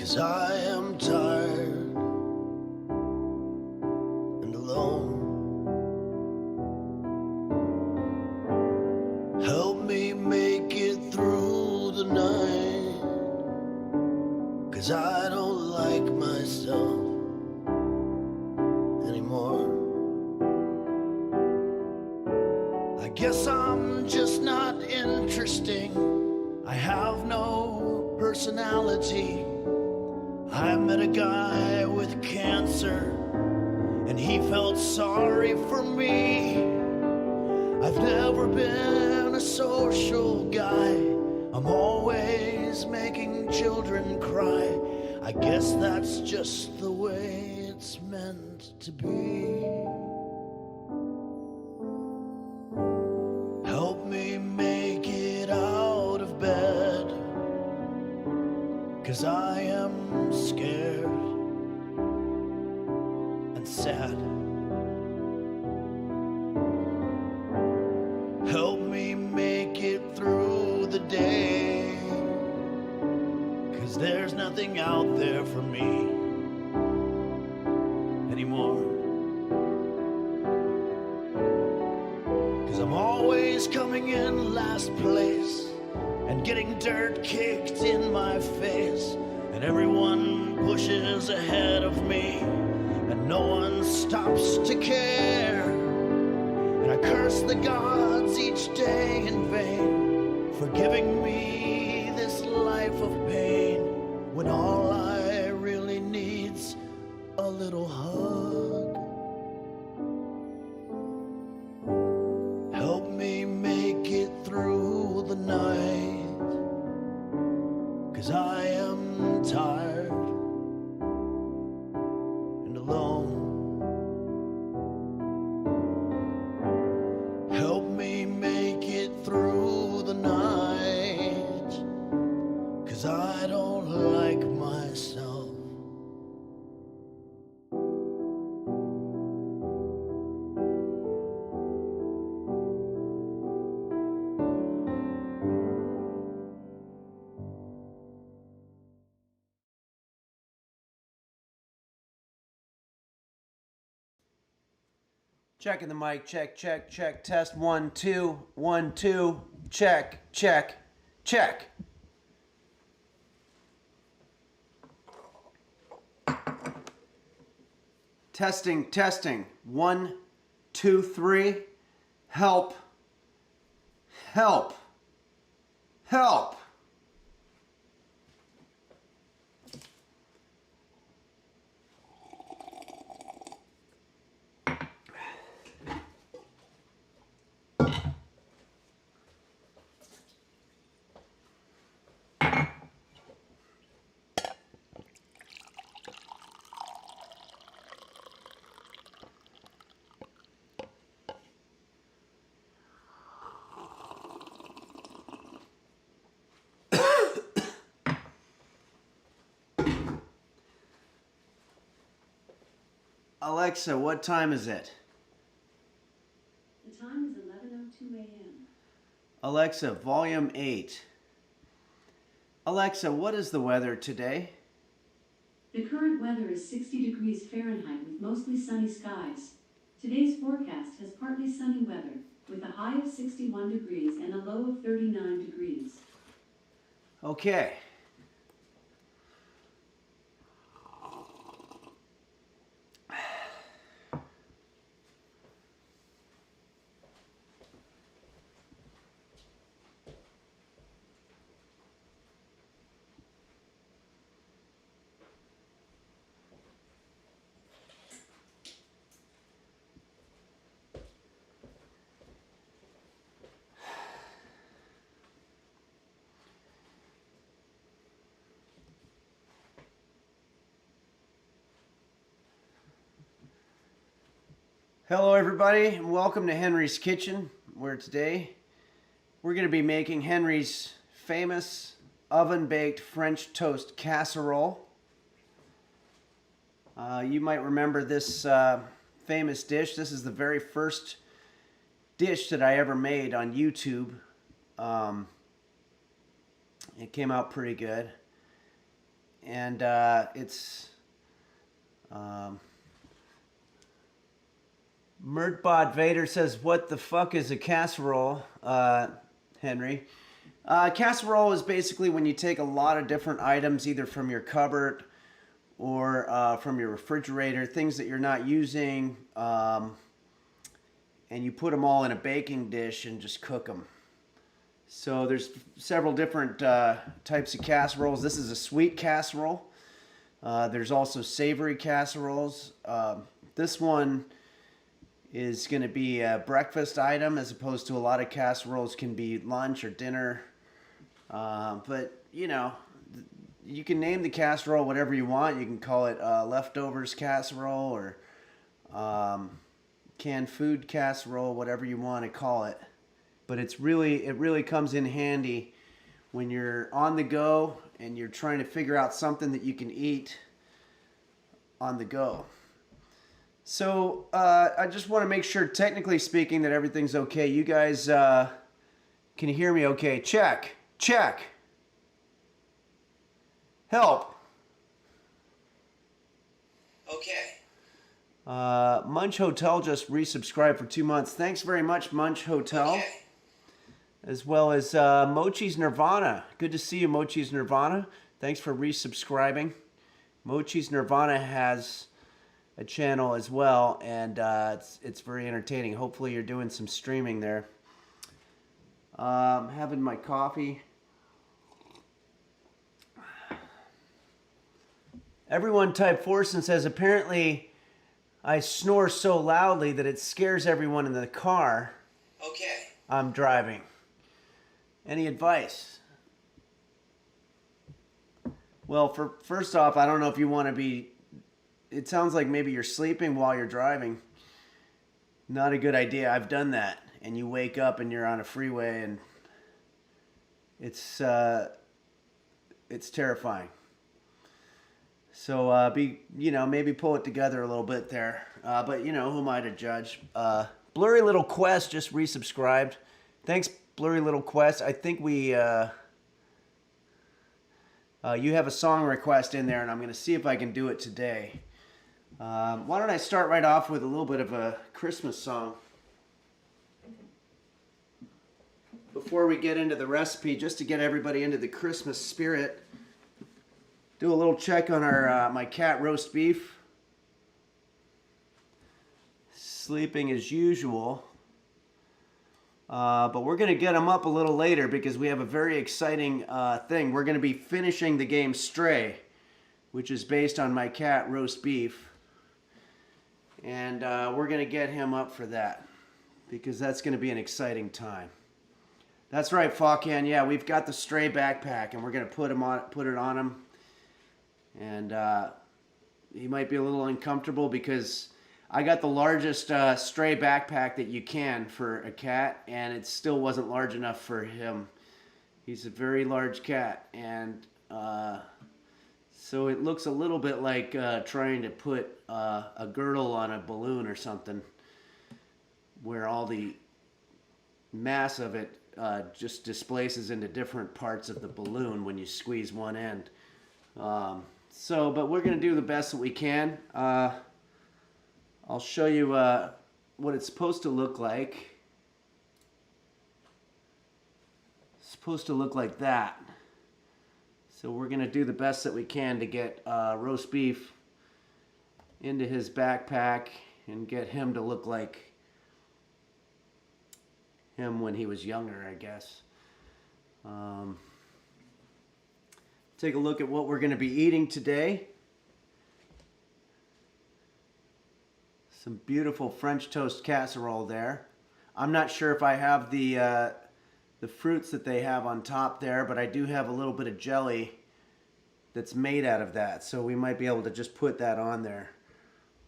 'cause I am tired and alone. Help me make it through the night, 'cause I don't like myself anymore. I guess I'm just not interesting. I have no personality. I met a guy with cancer, and he felt sorry for me. I've never been a social guy. I'm always making children cry. I guess that's just the way it's meant to be. Help me make it out of bed, 'cause I am scared and sad. Help me make it through the day, 'cause there's nothing out there for me anymore. 'Cause I'm always coming in last place and getting dirt kicked in my face, and everyone pushes ahead of me and no one stops to care. And I curse the gods each day in vain for giving me this life of pain, when all I really need's a little hug. Help me make it through the night, 'cause I am tired and alone. Help me make it through the night, 'cause I don't like myself. Checking the mic, check, check, check, test, 1, 2, 1, 2, check, check, check. Testing, testing, 1, 2, 3, help, help, help. Alexa, what time is it? The time is 11:02 a.m. Alexa, volume 8. Alexa, what is the weather today? The current weather is 60 degrees Fahrenheit with mostly sunny skies. Today's forecast has partly sunny weather, with a high of 61 degrees and a low of 39 degrees. Okay. Hello everybody, and welcome to Henry's Kitchen, where today we're going to be making Henry's famous oven-baked French toast casserole. You might remember this famous dish. This is the very first dish that I ever made on YouTube. It came out pretty good. And and it's Murtbot Vader says, "What the fuck is a casserole, Henry?" Casserole is basically when you take a lot of different items, either from your cupboard or from your refrigerator, things that you're not using, and you put them all in a baking dish and just cook them. So there's several different types of casseroles. This is a sweet casserole. There's also savory casseroles. This one is going to be a breakfast item, as opposed to a lot of casseroles can be lunch or dinner. But, you know, you can name the casserole whatever you want. You can call it leftovers casserole or canned food casserole, whatever you want to call it. But it really comes in handy when you're on the go and you're trying to figure out something that you can eat on the go. So I just want to make sure, technically speaking, that everything's okay. You guys, can you hear me okay? Check. Help. Okay. Munch Hotel just resubscribed for 2 months. Thanks very much, Munch Hotel. Okay. As well as Mochi's Nirvana. Good to see you, Mochi's Nirvana. Thanks for resubscribing. Mochi's Nirvana has a channel as well, and it's very entertaining. Hopefully you're doing some streaming there. Having my coffee. Everyone type Forson says, apparently I snore so loudly that it scares everyone in the car Okay. I'm driving. Any advice? Well, first off, I don't know if you want to be... It sounds like maybe you're sleeping while you're driving. Not a good idea. I've done that. And you wake up and you're on a freeway and it's terrifying. So maybe pull it together a little bit there. But who am I to judge? Blurry Little Quest just resubscribed. Thanks, Blurry Little Quest. I think you have a song request in there, and I'm going to see if I can do it today. Why don't I start right off with a little bit of a Christmas song before we get into the recipe, just to get everybody into the Christmas spirit. Do a little check on our my cat roast beef. Sleeping as usual. But we're going to get him up a little later because we have a very exciting thing. We're going to be finishing the game Stray, which is based on my cat roast beef. And we're going to get him up for that because that's going to be an exciting time. That's right, Fawcan. Yeah, we've got the Stray backpack, and we're going to put it on him. And he might be a little uncomfortable because I got the largest Stray backpack that you can for a cat, and it still wasn't large enough for him. He's a very large cat, and so it looks a little bit like trying to put a girdle on a balloon or something, where all the mass of it just displaces into different parts of the balloon when you squeeze one end. But we're going to do the best that we can. I'll show you what it's supposed to look like. It's supposed to look like that. So we're going to do the best that we can to get roast beef into his backpack and get him to look like him when he was younger, I guess. Take a look at what we're going to be eating today. Some beautiful French toast casserole there. I'm not sure if I have the fruits that they have on top there, but I do have a little bit of jelly that's made out of that, so we might be able to just put that on there.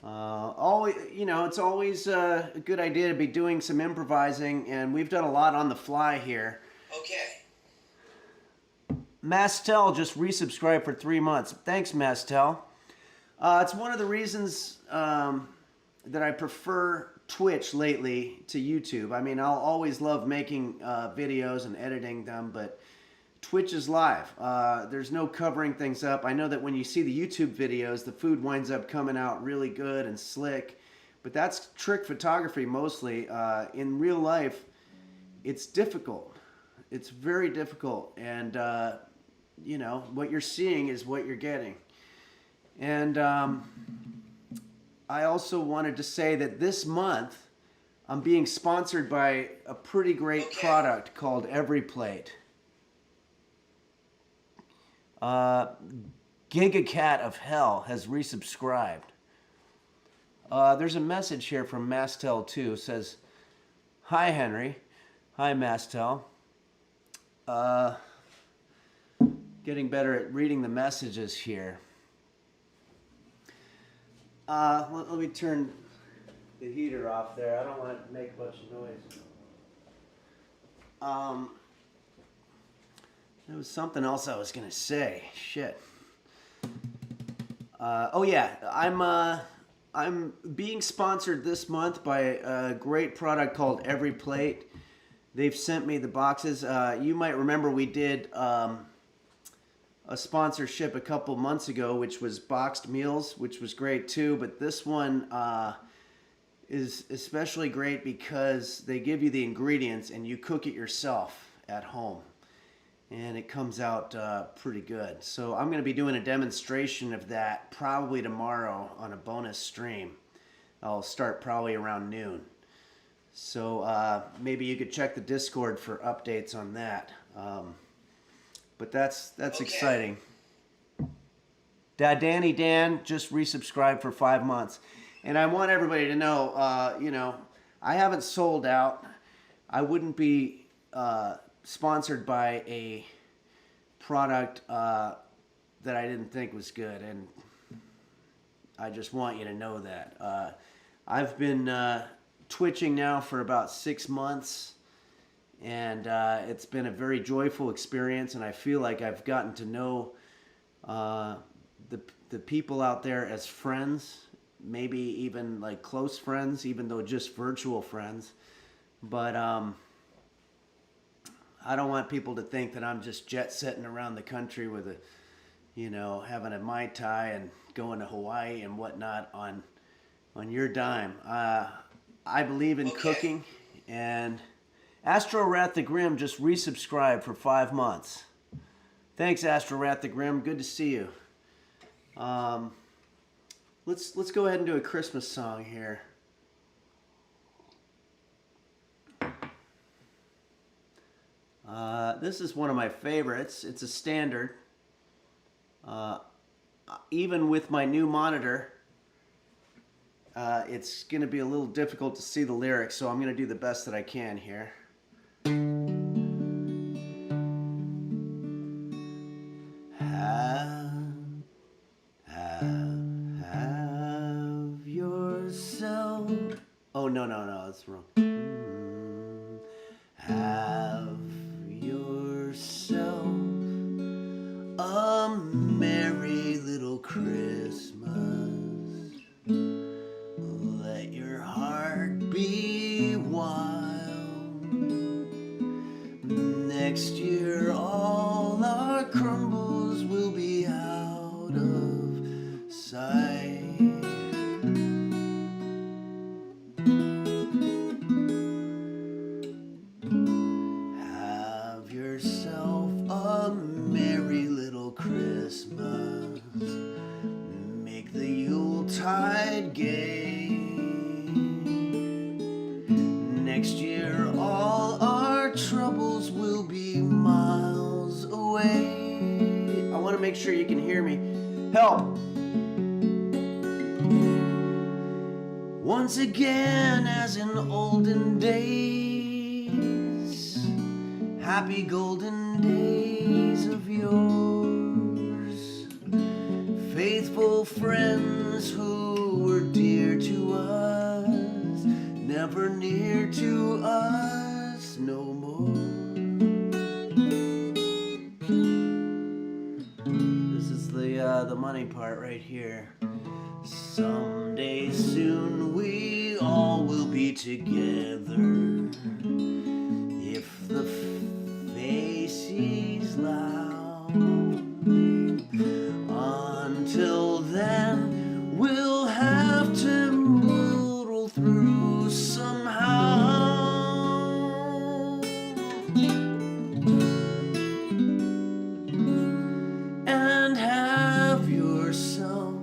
It's always a good idea to be doing some improvising, and we've done a lot on the fly here. Okay. Mastel just resubscribed for 3 months. Thanks, Mastel. It's one of the reasons that I prefer Twitch lately to YouTube. I mean, I'll always love making videos and editing them, but Twitch is live. There's no covering things up. I know that when you see the YouTube videos, the food winds up coming out really good and slick, but that's trick photography mostly. In real life, it's difficult. It's very difficult, and you know, what you're seeing is what you're getting. And I also wanted to say that this month I'm being sponsored by a pretty great product called Every Plate. Gigacat of Hell has resubscribed. There's a message here from Mastel 2. It says, "Hi Henry." Hi Mastel. Getting better at reading the messages here. Let me turn the heater off there. I don't want it to make much noise. There was something else I was gonna say. Shit. Oh yeah, I'm being sponsored this month by a great product called Every Plate. They've sent me the boxes. You might remember we did a sponsorship a couple months ago, which was boxed meals, which was great too. But this one is especially great because they give you the ingredients and you cook it yourself at home. And it comes out pretty good. So I'm going to be doing a demonstration of that probably tomorrow on a bonus stream. I'll start probably around noon. So maybe you could check the Discord for updates on that. But that's okay. Exciting. Danny Dan just resubscribed for 5 months. And I want everybody to know, you know, I haven't sold out. I wouldn't be sponsored by a product that I didn't think was good. And I just want you to know that. I've been twitching now for about 6 months. And it's been a very joyful experience, and I feel like I've gotten to know the people out there as friends, maybe even like close friends, even though just virtual friends. But I don't want people to think that I'm just jet-setting around the country with a, you know, having a Mai Tai and going to Hawaii and whatnot on your dime. I believe in cooking, and Astro Wrath the Grim just resubscribed for 5 months. Thanks, Astro Wrath the Grim. Good to see you. Let's go ahead and do a Christmas song here. This is one of my favorites. It's a standard. Even with my new monitor, it's going to be a little difficult to see the lyrics, so I'm going to do the best that I can here. Have yourself. Oh, no, that's wrong. Have yourself a merry little Christmas. Let your heart be wild. Next year all our crumbles will be out of sight. Have yourself a merry little Christmas. Make the Yuletide gay. Next year all our troubles will be miles away. I want to make sure you can hear me. Help! Once again, as in olden days, happy golden days of yours, faithful friends who were dear to us, never near to us no more. This is the money part right here. Someday soon we all will be together, if the Macy's loud. Until then, we'll have to noodle through somehow. And have yourself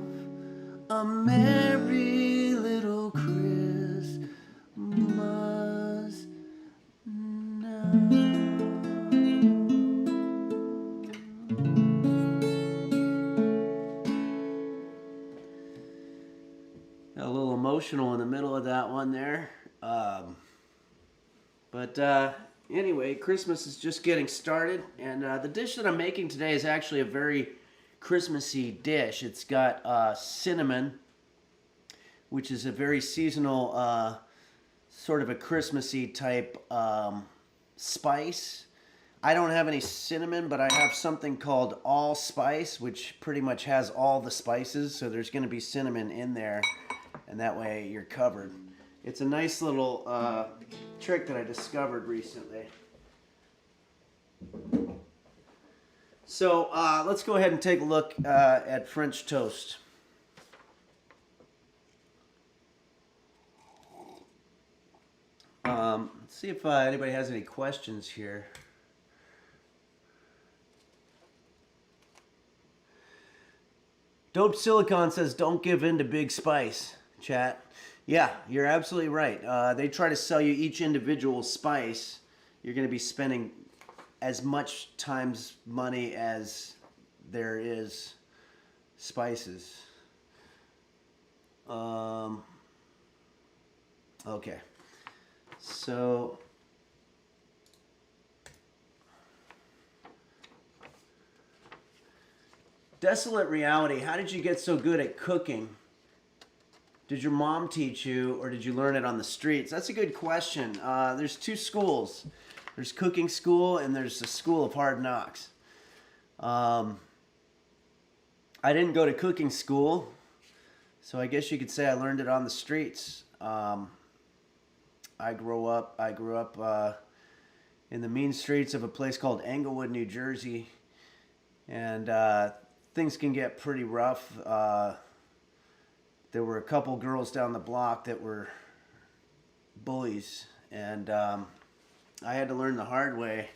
a merry little Christmas now. A little emotional in the middle of that one there. Anyway, Christmas is just getting started, and the dish that I'm making today is actually a very Christmassy dish. It's got cinnamon, which is a very seasonal, sort of a Christmassy type spice. I don't have any cinnamon, but I have something called allspice, which pretty much has all the spices, so there's going to be cinnamon in there, and that way you're covered. It's a nice little trick that I discovered recently. So let's go ahead and take a look at French toast. Let's see if anybody has any questions here. Dope Silicon says, don't give in to big spice, chat. Yeah, you're absolutely right. They try to sell you each individual spice. You're going to be spending as much times money as there is spices. Okay. So Desolate Reality, how did you get so good at cooking? Did your mom teach you, or did you learn it on the streets? That's a good question. There's two schools. There's cooking school, and there's the school of hard knocks. I didn't go to cooking school, so I guess you could say I learned it on the streets. I grew up in the mean streets of a place called Englewood, New Jersey, and things can get pretty rough. There were a couple girls down the block that were bullies, and I had to learn the hard way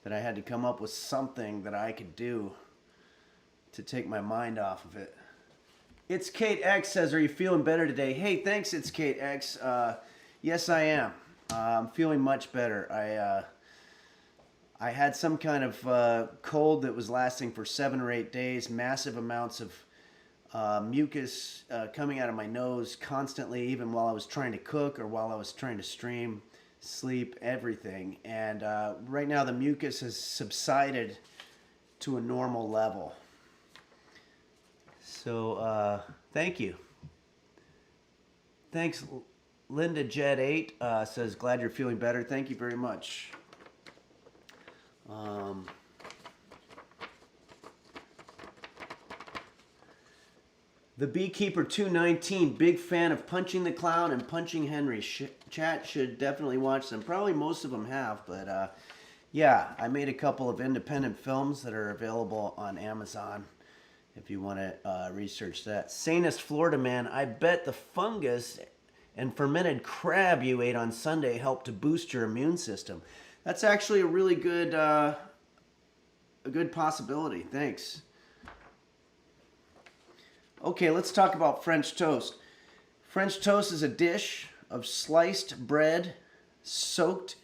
that I had to come up with something that I could do to take my mind off of it. It's Kate X says, are you feeling better today? Hey, thanks, It's Kate X. Yes, I am. I'm feeling much better. I had some kind of cold that was lasting for 7 or 8 days, massive amounts of mucus coming out of my nose constantly, even while I was trying to cook or while I was trying to stream, sleep, everything. And right now the mucus has subsided to a normal level. So thank you. Thanks, Linda Jet 8 says, glad you're feeling better. Thank you very much. The Beekeeper 219, big fan of Punching the Clown and Punching Henry. Chat should definitely watch them. Probably most of them have, but yeah, I made a couple of independent films that are available on Amazon if you want to research that. Sanest Florida Man, I bet the fungus and fermented crab you ate on Sunday helped to boost your immune system. That's actually a really good, a good possibility. Thanks. Okay, let's talk about French toast. French toast is a dish of sliced bread soaked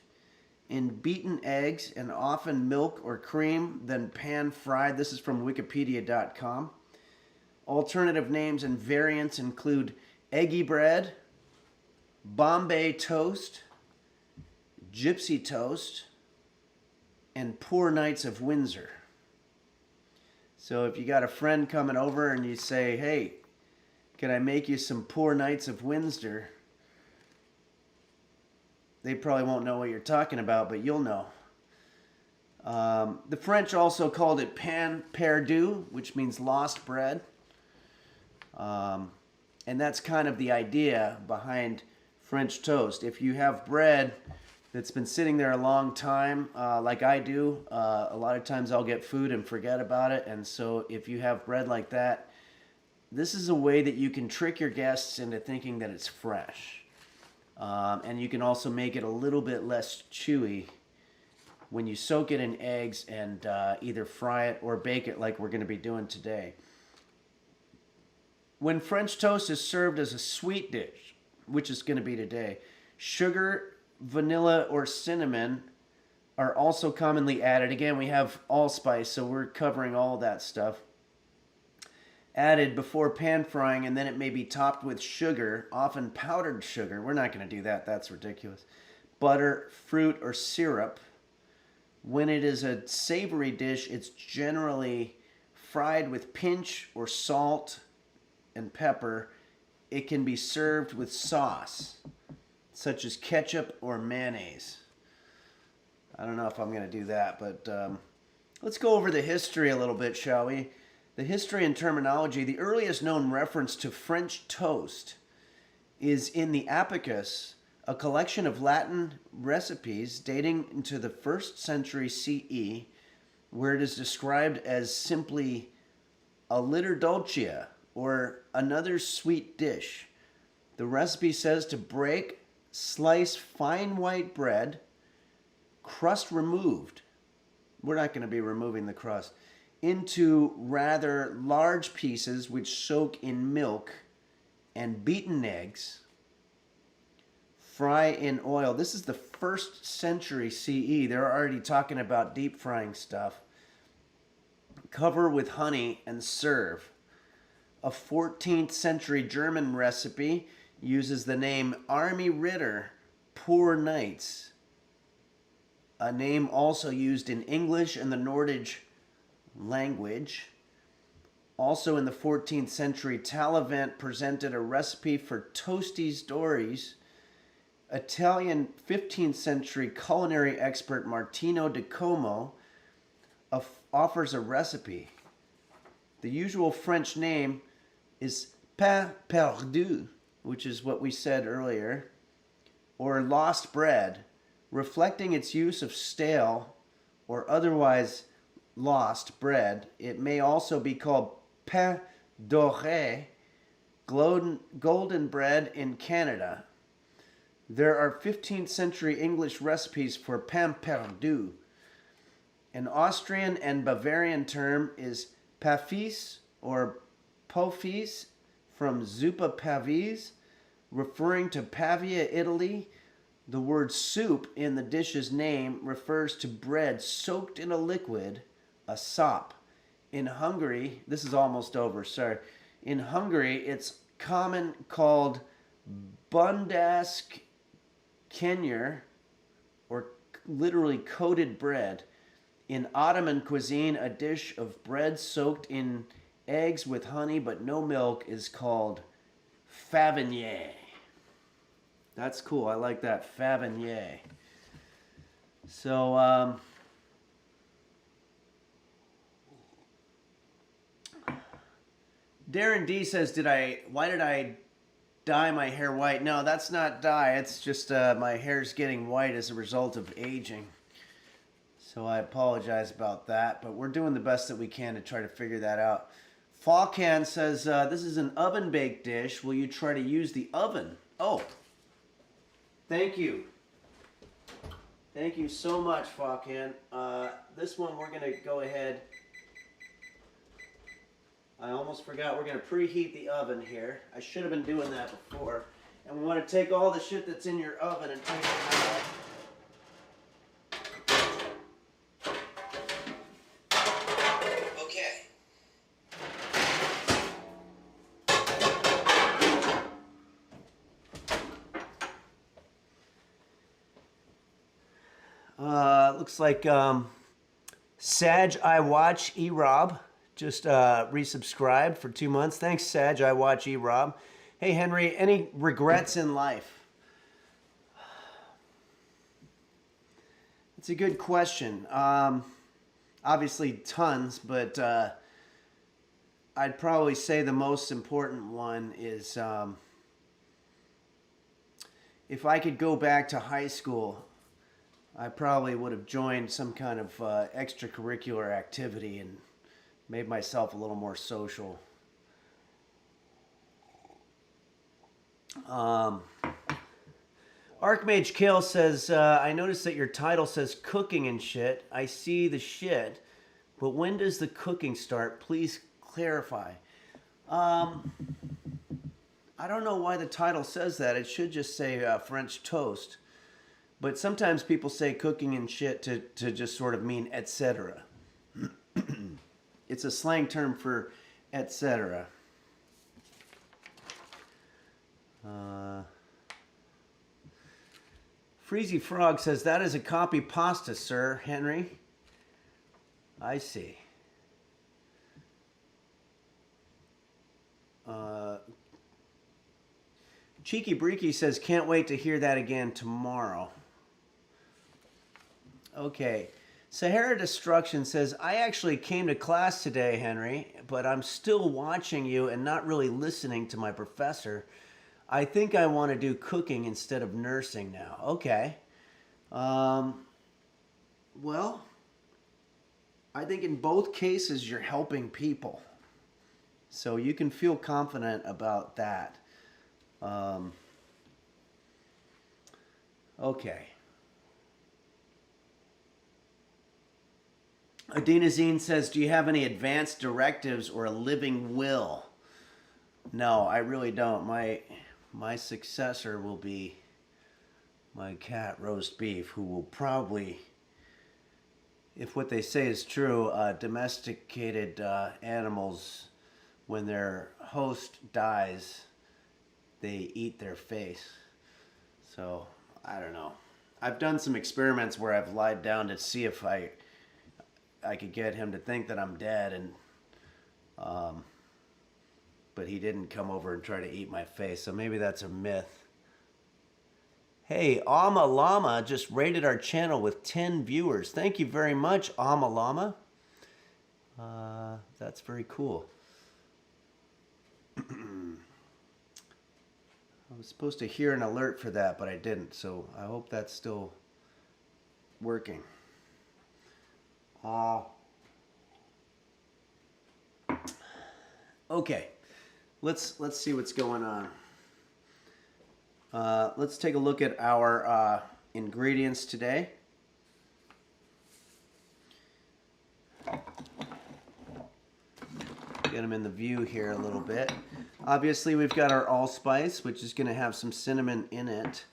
in beaten eggs and often milk or cream, then pan-fried. This is from wikipedia.com. Alternative names and variants include eggy bread, Bombay toast, gypsy toast, and poor knights of Windsor. So if you got a friend coming over and you say, hey, can I make you some poor knights of Windsor? They probably won't know what you're talking about, but you'll know. The French also called it pain perdu, which means lost bread. And that's kind of the idea behind French toast. If you have bread that's been sitting there a long time, like I do. A lot of times I'll get food and forget about it. And so if you have bread like that, this is a way that you can trick your guests into thinking that it's fresh. And you can also make it a little bit less chewy when you soak it in eggs and either fry it or bake it like we're going to be doing today. When French toast is served as a sweet dish, which is going to be today, sugar, vanilla, or cinnamon are also commonly added. Again, we have allspice, so we're covering all that stuff. Added before pan frying, and then it may be topped with sugar, often powdered sugar. We're not going to do that. That's ridiculous. Butter, fruit, or syrup. When it is a savory dish, it's generally fried with pinch or salt and pepper. It can be served with sauce, such as ketchup or mayonnaise. I don't know if I'm going to do that, but let's go over the history a little bit, shall we? The history and terminology. The earliest known reference to French toast is in the Apicus, a collection of Latin recipes dating into the 1st century CE, where it is described as simply a litter dulcia, or another sweet dish. The recipe says to break, slice fine white bread, crust removed. We're not going to be removing the crust. Into rather large pieces which soak in milk and beaten eggs. Fry in oil. This is the 1st century CE. They're already talking about deep frying stuff. Cover with honey and serve. A 14th century German recipe uses the name Army Ritter, poor knights. A name also used in English and the Nordic language. Also in the 14th century, Talavant presented a recipe for toasties dories. Italian 15th century culinary expert Martino di Como offers a recipe. The usual French name is pain perdu, which is what we said earlier, or lost bread, reflecting its use of stale or otherwise lost bread. It may also be called pain doré, golden bread in Canada. There are 15th century English recipes for pain perdu. An Austrian and Bavarian term is pafis or pofis from zuppa pavis, referring to Pavia, Italy. The word soup in the dish's name refers to bread soaked in a liquid, a sop. In Hungary, this is almost over, sorry. In Hungary, it's common called bundask kenyir, or literally coated bread. In Ottoman cuisine, a dish of bread soaked in eggs with honey but no milk is called favenier. That's cool. I like that, favenier. So, Darren D says, why did I dye my hair white? No, that's not dye. It's just my hair's getting white as a result of aging. So I apologize about that, but we're doing the best that we can to try to figure that out. Falcan says, this is an oven-baked dish. Will you try to use the oven? Oh, thank you. Thank you so much, Falcan. This one we're going to go ahead. I almost forgot we're going to preheat the oven here. I should have been doing that before. And we want to take all the shit that's in your oven and take it out. Looks like Sag I Watch E-Rob just resubscribed for 2 months. Thanks, Sag I Watch E-Rob. Hey, Henry, any regrets in life? It's a good question. Obviously, tons, but I'd probably say the most important one is if I could go back to high school, I probably would have joined some kind of extracurricular activity and made myself a little more social. Archmage Kale says, I noticed that your title says cooking and shit. I see the shit, but when does the cooking start? Please clarify. I don't know why the title says that. It should just say French toast. But sometimes people say cooking and shit to just sort of mean etc. It's a slang term for etc. Freezy Frog says, that is a copy pasta, sir, Henry. I see. Cheeky Breaky says, can't wait to hear that again tomorrow. Okay. Sahara Destruction says, I actually came to class today, Henry, but I'm still watching you and not really listening to my professor. I think I want to do cooking instead of nursing now. Okay. Well, I think in both cases you're helping people. So you can feel confident about that. Okay. Adenazine says, do you have any advanced directives or a living will? No, I really don't. My successor will be my cat roast beef, who will probably, if what they say is true, domesticated animals, when their host dies, they eat their face. So, I don't know. I've done some experiments where I've lied down to see if I could get him to think that I'm dead, and but he didn't come over and try to eat my face, so maybe that's a myth. Hey, Ama Lama just rated our channel with 10 viewers. Thank you very much, Ama Lama. That's very cool. I was supposed to hear an alert for that, but I didn't, so I hope that's still working. Okay, let's see what's going on. Let's take a look at our ingredients today. Get them in the view here a little bit. Obviously, we've got our allspice, which is going to have some cinnamon in it.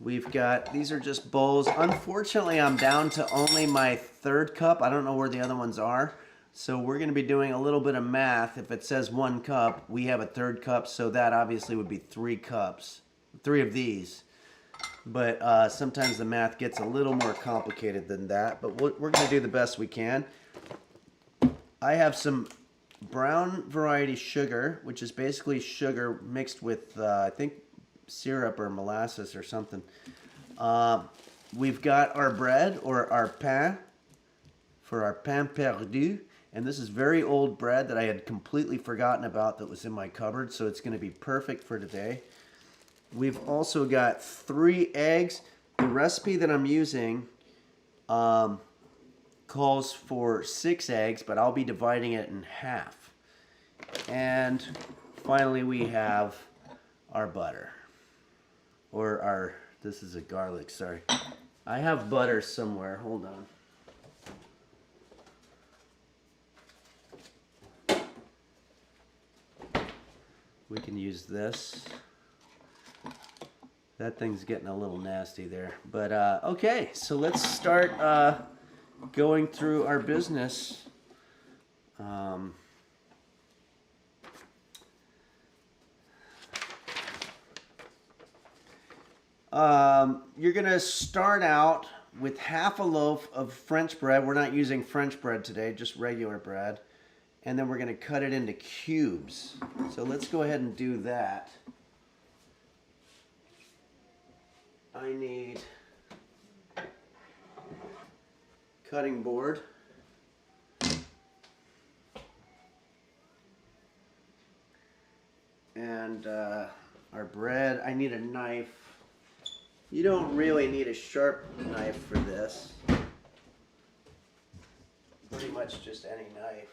We've got, these are just bowls. Unfortunately, I'm down to only my third cup. I don't know where the other ones are. So we're going to be doing a little bit of math. If it says 1 cup, we have a third cup. So that obviously would be 3 cups. 3 of these. But sometimes the math gets a little more complicated than that. But we're going to do the best we can. I have some brown variety sugar, which is basically sugar mixed with, I think, syrup or molasses or something. We've got our bread, or our pain, for our pain perdu. And this is very old bread that I had completely forgotten about that was in my cupboard, so it's going to be perfect for today. We've also got 3 eggs. The recipe that I'm using calls for 6 eggs, but I'll be dividing it in half. And finally, we have our butter. Or our, this is a garlic, sorry. I have butter somewhere, hold on. We can use this. That thing's getting a little nasty there. But, okay, so let's start going through our business. You're going to start out with half a loaf of French bread. We're not using French bread today, just regular bread. And then we're going to cut it into cubes. So let's go ahead and do that. I need cutting board. And our bread, I need a knife. You don't really need a sharp knife for this. Pretty much just any knife.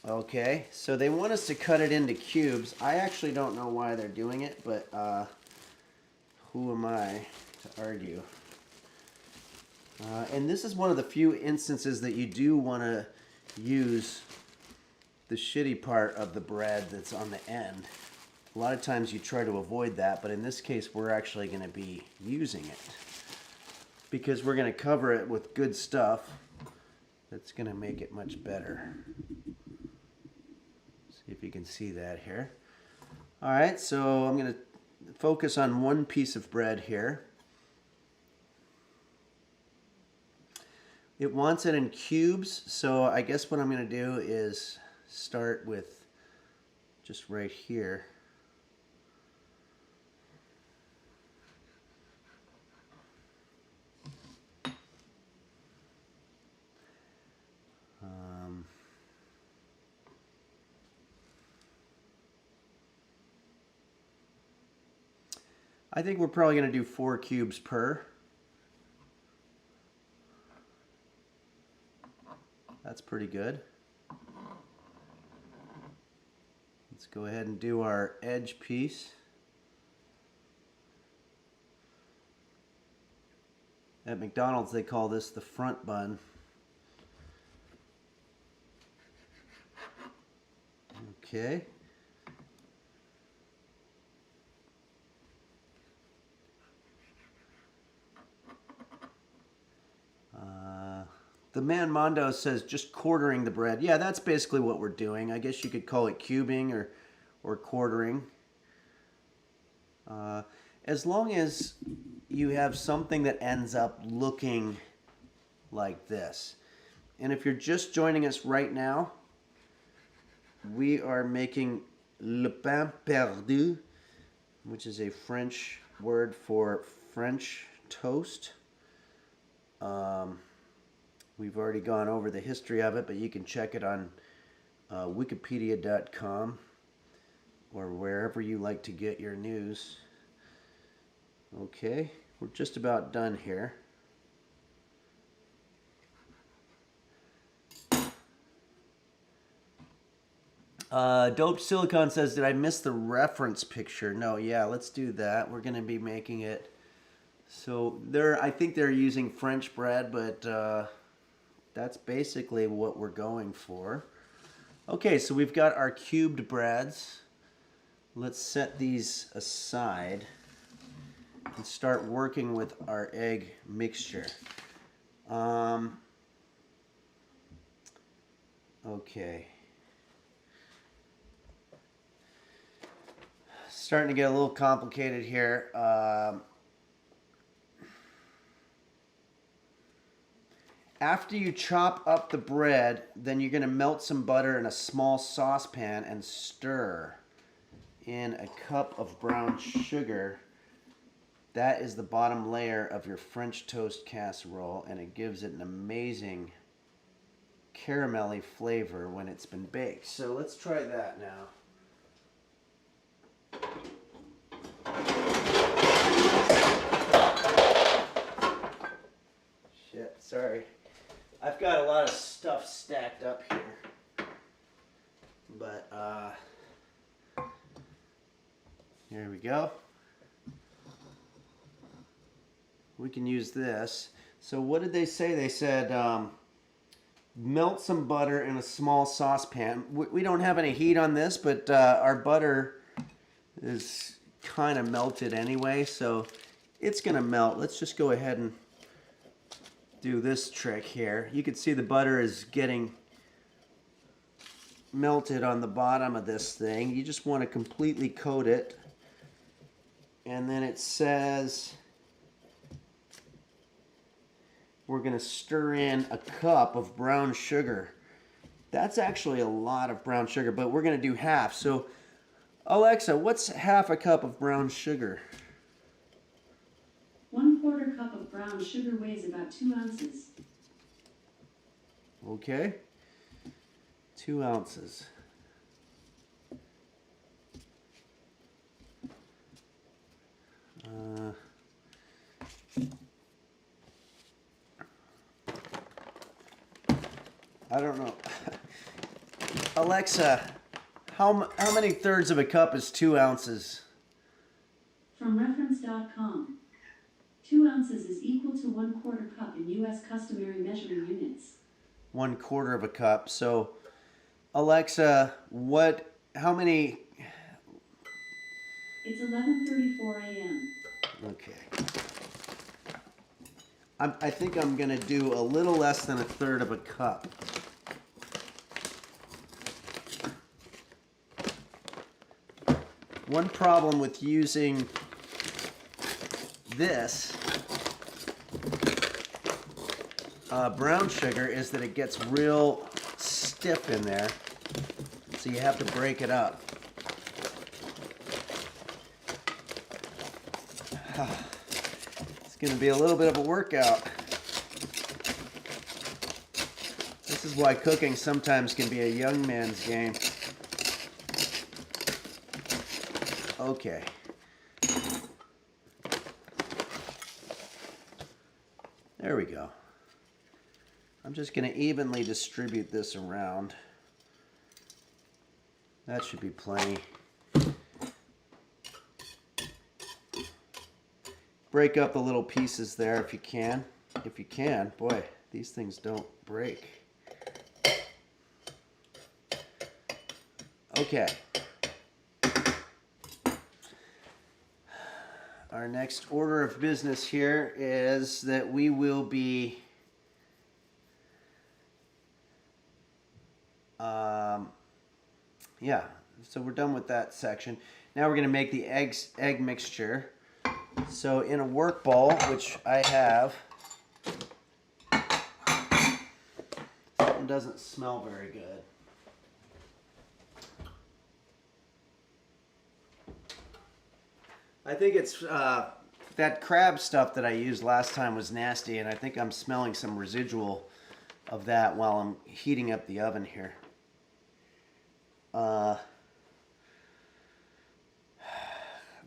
Okay, so they want us to cut it into cubes. I actually don't know why they're doing it, but who am I to argue? And this is one of the few instances that you do want to use the shitty part of the bread that's on the end. A lot of times you try to avoid that, but in this case we're actually going to be using it because we're going to cover it with good stuff that's going to make it much better. See if you can see that here. Alright, so I'm going to focus on one piece of bread here. It wants it in cubes, so I guess what I'm going to do is start with just right here. I think we're probably going to do 4 cubes per. That's pretty good. Let's go ahead and do our edge piece. At McDonald's they call this the front bun. Okay. The man Mondo says just quartering the bread. Yeah, that's basically what we're doing. I guess you could call it cubing or quartering. As long as you have something that ends up looking like this. And if you're just joining us right now, we are making le pain perdu, which is a French word for French toast. We've already gone over the history of it, but you can check it on wikipedia.com or wherever you like to get your news. Okay, we're just about done here. Dope Silicon says, did I miss the reference picture? No, yeah, let's do that. We're going to be making it. So I think they're using French bread, but that's basically what we're going for. Okay, so we've got our cubed breads. Let's set these aside and start working with our egg mixture. Okay. Starting to get a little complicated here. After you chop up the bread, then you're going to melt some butter in a small saucepan and stir in a cup of brown sugar. That is the bottom layer of your French toast casserole, and it gives it an amazing caramelly flavor when it's been baked. So let's try that now. Shit, sorry. I've got a lot of stuff stacked up here, but here we go. We can use this. So what did they say? They said melt some butter in a small saucepan. We don't have any heat on this, but our butter is kind of melted anyway, so it's gonna melt. Let's just go ahead and do this trick here. You can see the butter is getting melted on the bottom of this thing. You just want to completely coat it. And then it says we're going to stir in a cup of brown sugar. That's actually a lot of brown sugar, but we're going to do half. So Alexa, what's half a cup of brown sugar? 1/4 cup of brown sugar weighs about 2 ounces. Okay. 2 ounces. I don't know. Alexa, how many thirds of a cup is 2 ounces? From reference.com. 2 ounces is equal to 1/4 cup in U.S. customary measuring units. 1/4 of a cup. So, Alexa, how many? It's 11:34 a.m. Okay. I think I'm going to do a little less than 1/3 of a cup. One problem with using this brown sugar is that it gets real stiff in there, so you have to break it up. It's going to be a little bit of a workout. This is why cooking sometimes can be a young man's game. Okay. There we go. I'm just going to evenly distribute this around. That should be plenty. Break up the little pieces there if you can. If you can, boy, these things don't break. Okay. Our next order of business here is that we will be so we're done with that section. Now we're going to make the egg mixture. So in a work bowl, which I have, it doesn't smell very good. I think it's that crab stuff that I used last time was nasty, and I think I'm smelling some residual of that while I'm heating up the oven here.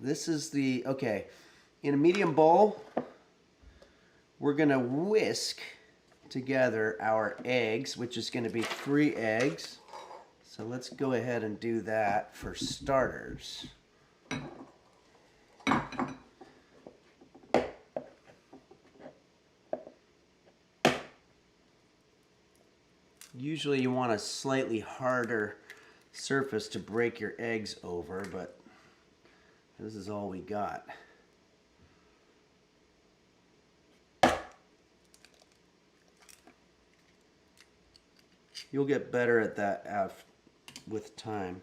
This is okay. In a medium bowl, we're going to whisk together our eggs, which is going to be 3 eggs. So let's go ahead and do that for starters. Usually you want a slightly harder surface to break your eggs over, but this is all we got. You'll get better at that with time.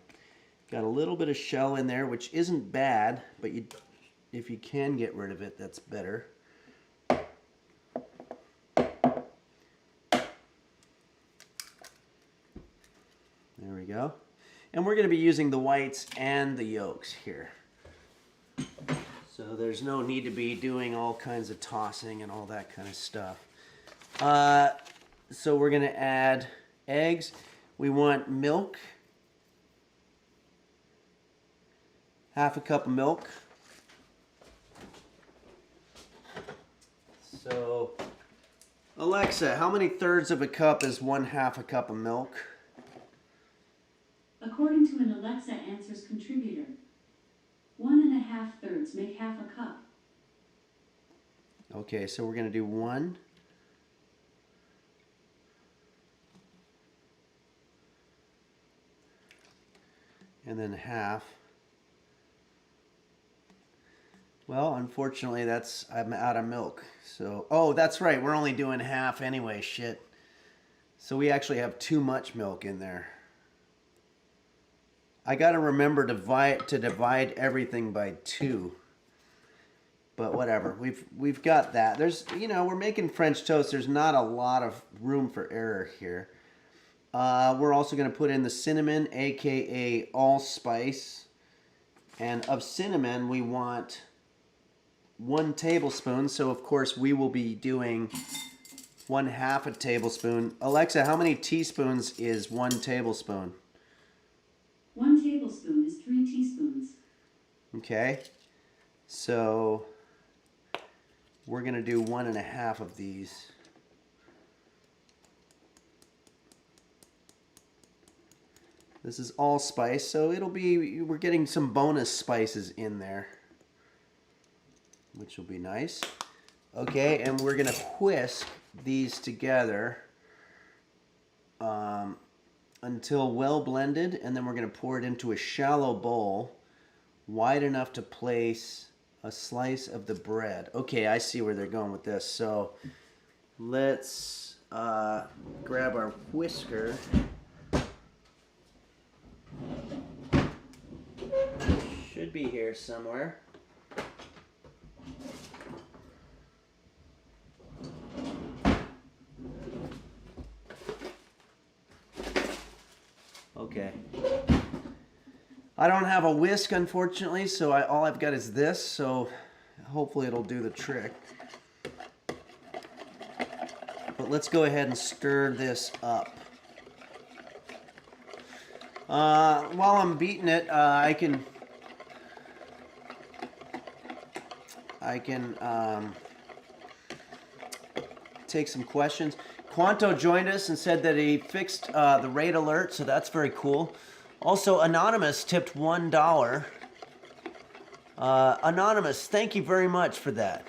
Got a little bit of shell in there, which isn't bad, but if you can get rid of it, that's better. There we go. And we're going to be using the whites and the yolks here. So there's no need to be doing all kinds of tossing and all that kind of stuff. So we're going to add eggs. We want milk. 1/2 cup of milk. So, Alexa, how many thirds of a cup is 1/2 a cup of milk? According to an Alexa Answers contributor, 1 1/2 thirds make 1/2 cup. Okay, so we're going to do 1. And then 1/2. Well, unfortunately, I'm out of milk. So, oh, that's right. We're only doing 1/2 anyway. Shit. So we actually have too much milk in there. I got to remember to divide everything by 2. But whatever. We've got that. We're making French toast. There's not a lot of room for error here. We're also going to put in the cinnamon, aka allspice. And of cinnamon, we want 1 tablespoon. So of course we will be doing 1/2 a tablespoon. Alexa, how many teaspoons is 1 tablespoon? 1 tablespoon is 3 teaspoons. Okay. So we're going to do 1.5 of these. This is allspice, so we're getting some bonus spices in there, which will be nice. Okay, and we're going to whisk these together until well blended, and then we're going to pour it into a shallow bowl wide enough to place a slice of the bread. Okay, I see where they're going with this. So let's grab our whisker. Should be here somewhere. Okay. I don't have a whisk, unfortunately, so all I've got is this, so hopefully it'll do the trick. But let's go ahead and stir this up. While I'm beating it, I can take some questions. Quanto joined us and said that he fixed the rate alert, so that's very cool. Also, Anonymous tipped $1. Anonymous, thank you very much for that.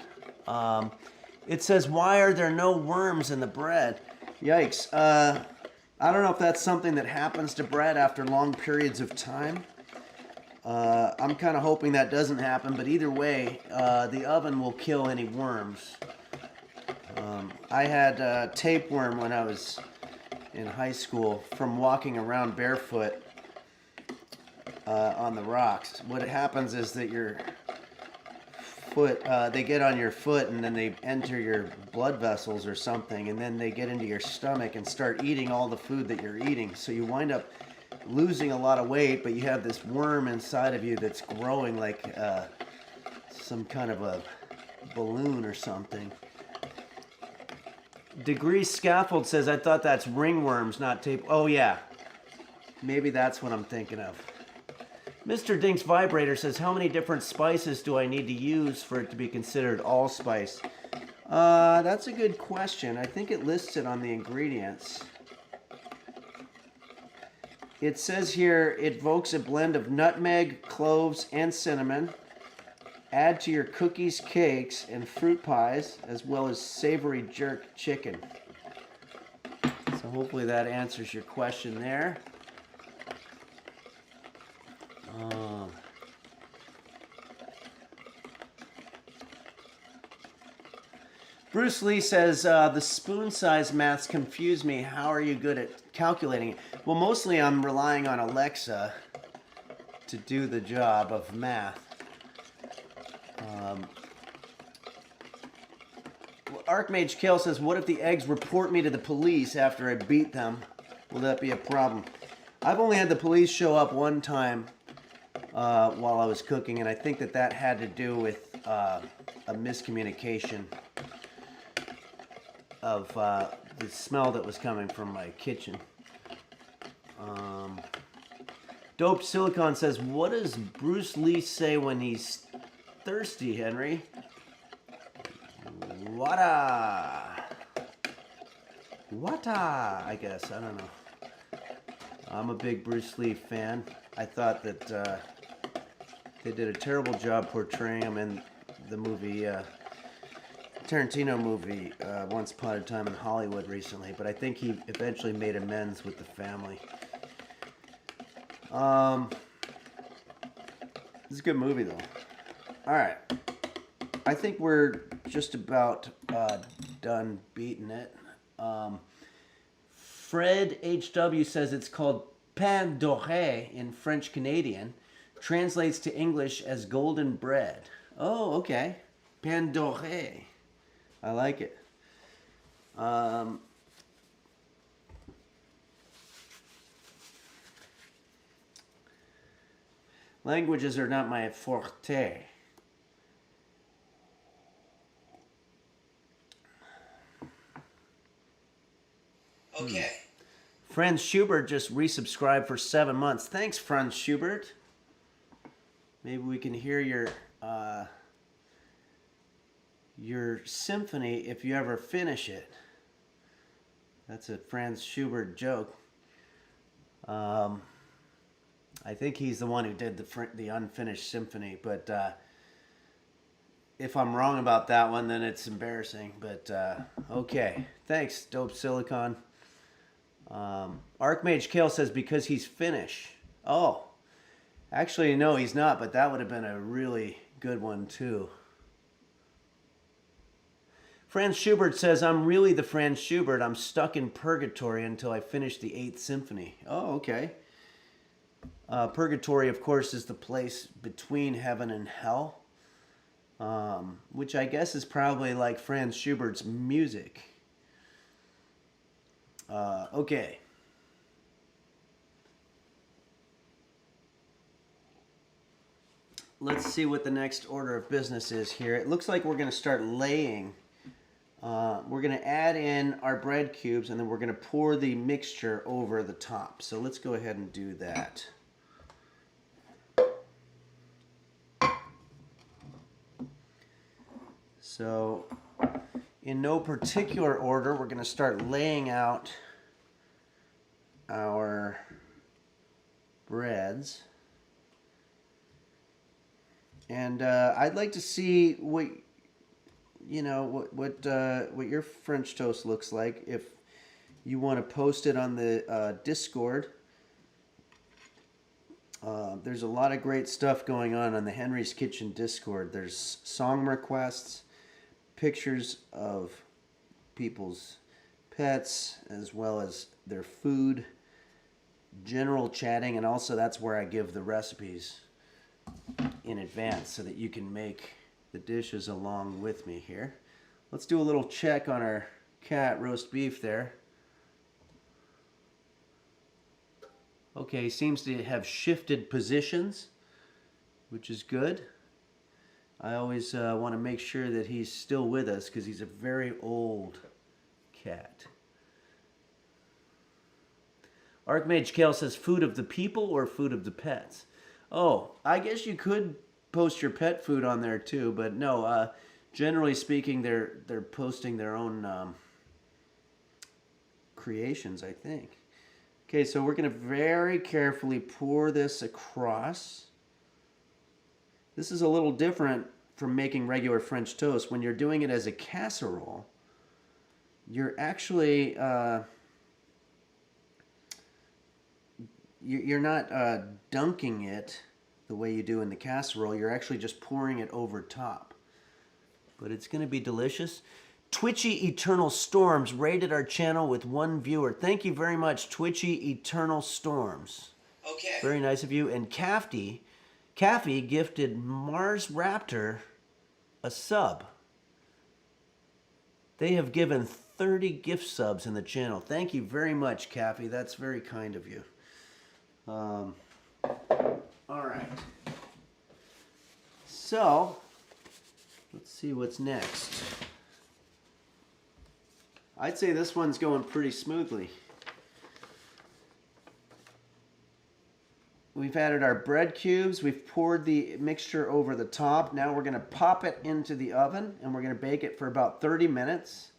It says, why are there no worms in the bread? Yikes. I don't know if that's something that happens to bread after long periods of time. I'm kind of hoping that doesn't happen, but either way, the oven will kill any worms. I had tapeworm when I was in high school from walking around barefoot on the rocks. What happens is that your foot, they get on your foot and then they enter your blood vessels or something, and then they get into your stomach and start eating all the food that you're eating. So you wind up losing a lot of weight, but you have this worm inside of you that's growing like some kind of a balloon or something. Degree Scaffold says, I thought that's ringworms, not tape. Oh, yeah. Maybe that's what I'm thinking of. Mr. Dink's Vibrator says, how many different spices do I need to use for it to be considered allspice? That's a good question. I think it lists it on the ingredients. It says here, it evokes a blend of nutmeg, cloves, and cinnamon. Add to your cookies, cakes, and fruit pies, as well as savory jerk chicken. So hopefully that answers your question there. Bruce Lee says, the spoon size maths confuse me. How are you good at calculating it? Well, mostly I'm relying on Alexa to do the job of math. Archmage Kale says, what if the eggs report me to the police after I beat them? Will that be a problem? I've only had the police show up one time while I was cooking, and I think that had to do with a miscommunication of the smell that was coming from my kitchen. Dope Silicon says, what does Bruce Lee say when he's thirsty, Henry? Wada! Wata, I guess. I don't know. I'm a big Bruce Lee fan. I thought that they did a terrible job portraying him in the movie, Tarantino movie, Once Upon a Time in Hollywood recently, but I think he eventually made amends with the family. This is a good movie, though. Alright. I think we're just about done beating it. Fred H.W. says it's called pain doré in French Canadian. Translates to English as golden bread. Oh, okay. Pain doré. I like it. Languages are not my forte. Okay. Franz Schubert just resubscribed for 7 months. Thanks, Franz Schubert. Maybe we can hear your symphony if you ever finish it. That's a Franz Schubert joke. I think he's the one who did the unfinished symphony, but if I'm wrong about that one, then it's embarrassing. But okay, thanks, Dope Silicon. Archmage Kale says because he's Finnish. Oh, actually no, he's not. But that would have been a really good one too. Franz Schubert says, I'm really the Franz Schubert. I'm stuck in purgatory until I finish the 8th Symphony. Oh, okay. Purgatory, of course, is the place between heaven and hell, which I guess is probably like Franz Schubert's music. Okay. Let's see what the next order of business is here. It looks like we're going to start laying. We're going to add in our bread cubes, and then we're going to pour the mixture over the top. So let's go ahead and do that. So in no particular order, we're going to start laying out our breads. And I'd like to see what your French toast looks like. If you want to post it on the Discord, there's a lot of great stuff going on the Henry's Kitchen Discord. There's song requests, pictures of people's pets, as well as their food, general chatting, and also that's where I give the recipes in advance so that you can make the dishes along with me here. Let's do a little check on our cat roast beef there. Okay, seems to have shifted positions, which is good. I always want to make sure that he's still with us because he's a very old cat. Archmage Kale says, food of the people or food of the pets? Oh, I guess you could post your pet food on there too, but no, generally speaking, they're posting their own creations, I think. Okay, so we're going to very carefully pour this across. This is a little different from making regular French toast. When you're doing it as a casserole, you're actually you're not dunking it the way you do in the casserole. You're actually just pouring it over top. But it's going to be delicious. Twitchy Eternal Storms rated our channel with 1 viewer. Thank you very much, Twitchy Eternal Storms. Okay. Very nice of you. And Caffey gifted Mars Raptor a sub. They have given 30 gift subs in the channel. Thank you very much, Caffey. That's very kind of you. All right. So, let's see what's next. I'd say this one's going pretty smoothly. We've added our bread cubes. We've poured the mixture over the top. Now we're going to pop it into the oven and we're going to bake it for about 30 minutes.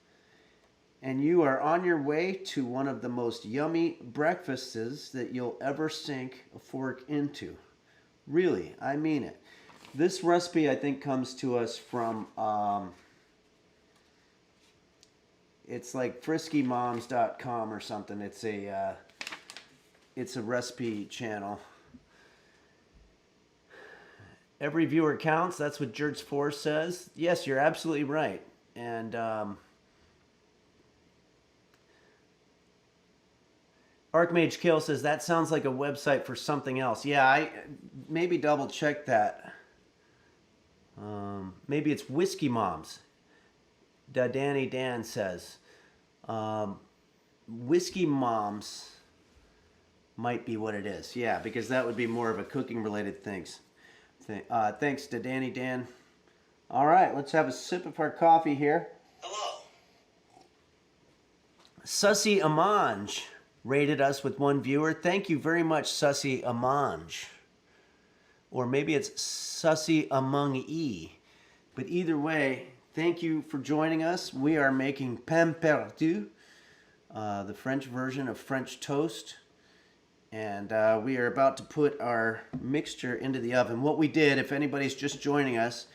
And you are on your way to one of the most yummy breakfasts that you'll ever sink a fork into. Really, I mean it. This recipe, I think, comes to us from, it's like friskymoms.com or something. It's a recipe channel. Every viewer counts. That's what Jerts4 says. Yes, you're absolutely right. And Archmage Kale says that sounds like a website for something else. Yeah, I maybe double check that. Maybe it's Whiskey Moms. Danny Dan says. Whiskey Moms might be what it is. Yeah, because that would be more of a cooking related things. Thanks to Danny Dan. All right, let's have a sip of our coffee here. Hello. Sussy Amange rated us with 1 viewer. Thank you very much, Sussy Amange. Or maybe it's Sussy Among E. But either way, thank you for joining us. We are making pain perdu, the French version of French toast. And we are about to put our mixture into the oven. What we did, if anybody's just joining us,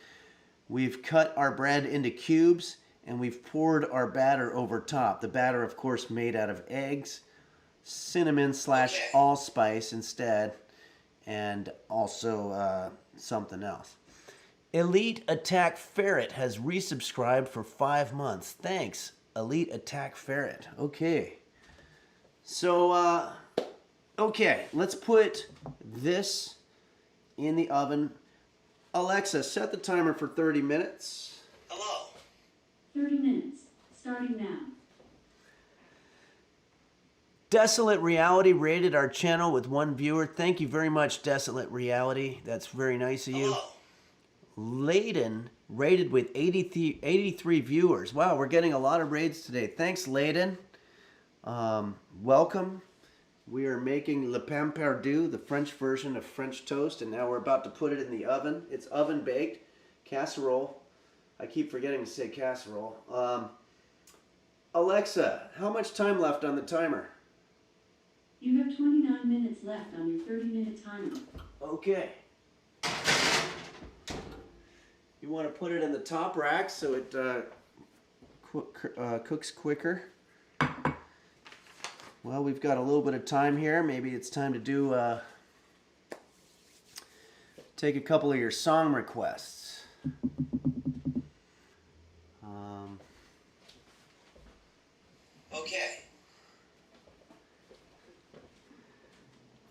we've cut our bread into cubes and we've poured our batter over top. The batter, of course, made out of eggs, cinnamon / allspice instead, and also something else. Elite Attack Ferret has resubscribed for 5 months. Thanks, Elite Attack Ferret. Okay. So, okay, let's put this in the oven. Alexa, set the timer for 30 minutes. Hello. 30 minutes, starting now. Desolate Reality rated our channel with 1 viewer. Thank you very much, Desolate Reality. That's very nice of you. Hello. Layden rated with 83 viewers. Wow, we're getting a lot of raids today. Thanks, Layden. Welcome. We are making le pain perdu, the French version of French toast, and now we're about to put it in the oven. It's oven baked, casserole. I keep forgetting to say casserole. Alexa, how much time left on the timer? You have 29 minutes left on your 30-minute timer. Okay. You want to put it in the top rack so it cooks quicker. Well, we've got a little bit of time here. Maybe it's time to do take a couple of your song requests. Okay.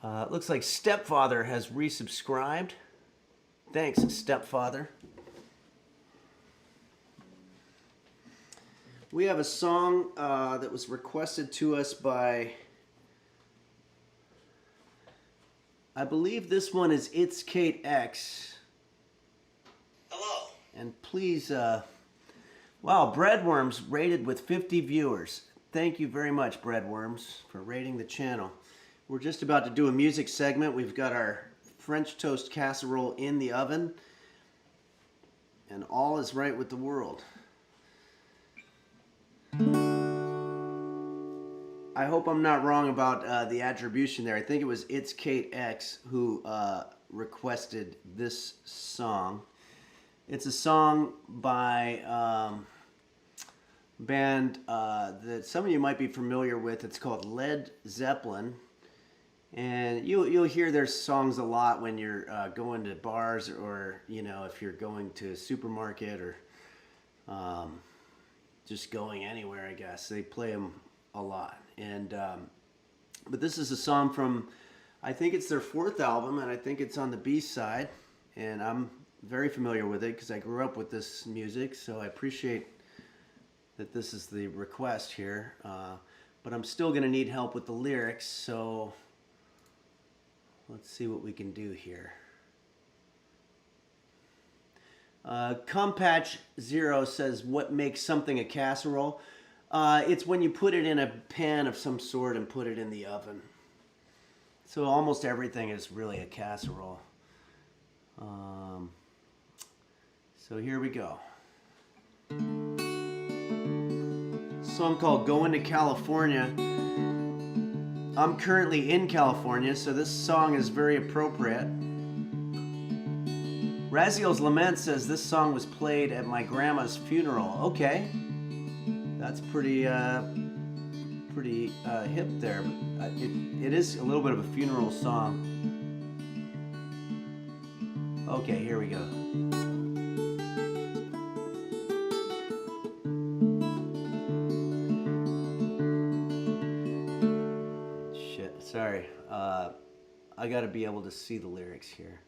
It looks like Stepfather has resubscribed. Thanks, Stepfather. We have a song that was requested to us by, I believe this one is It's Kate X. Hello. And please, wow, Breadworms rated with 50 viewers. Thank you very much, Breadworms, for rating the channel. We're just about to do a music segment. We've got our French toast casserole in the oven, and all is right with the world. I hope I'm not wrong about the attribution there. I think it was It's Kate X who requested this song. It's a song by band that some of you might be familiar with. It's called Led Zeppelin. And you'll hear their songs a lot when you're going to bars, or if you're going to a supermarket, or just going anywhere. I guess they play them a lot. And but this is a song from, I think it's their 4th album, and I think it's on the B side. And I'm very familiar with it because I grew up with this music, so I appreciate that this is the request here. But I'm still going to need help with the lyrics, so let's see what we can do here. Compatch Zero says, what makes something a casserole? It's when you put it in a pan of some sort and put it in the oven. So almost everything is really a casserole. So here we go. Song called Going to California. I'm currently in California, so this song is very appropriate. Raziel's Lament says this song was played at my grandma's funeral. Okay, that's pretty hip there, but it is a little bit of a funeral song. Okay, here we go. Sorry, I gotta be able to see the lyrics here.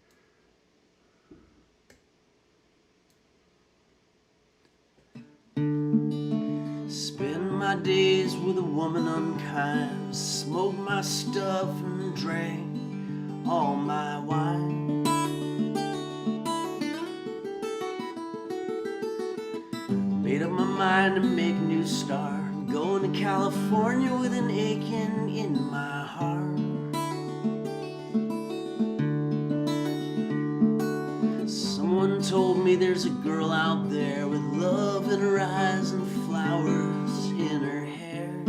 Spend my days with a woman unkind, smoke my stuff and drink all my wine. Made up my mind to make a new start, Going to California with an aching in my heart. Someone told me there's a girl out there with love in her eyes and flowers in her hair.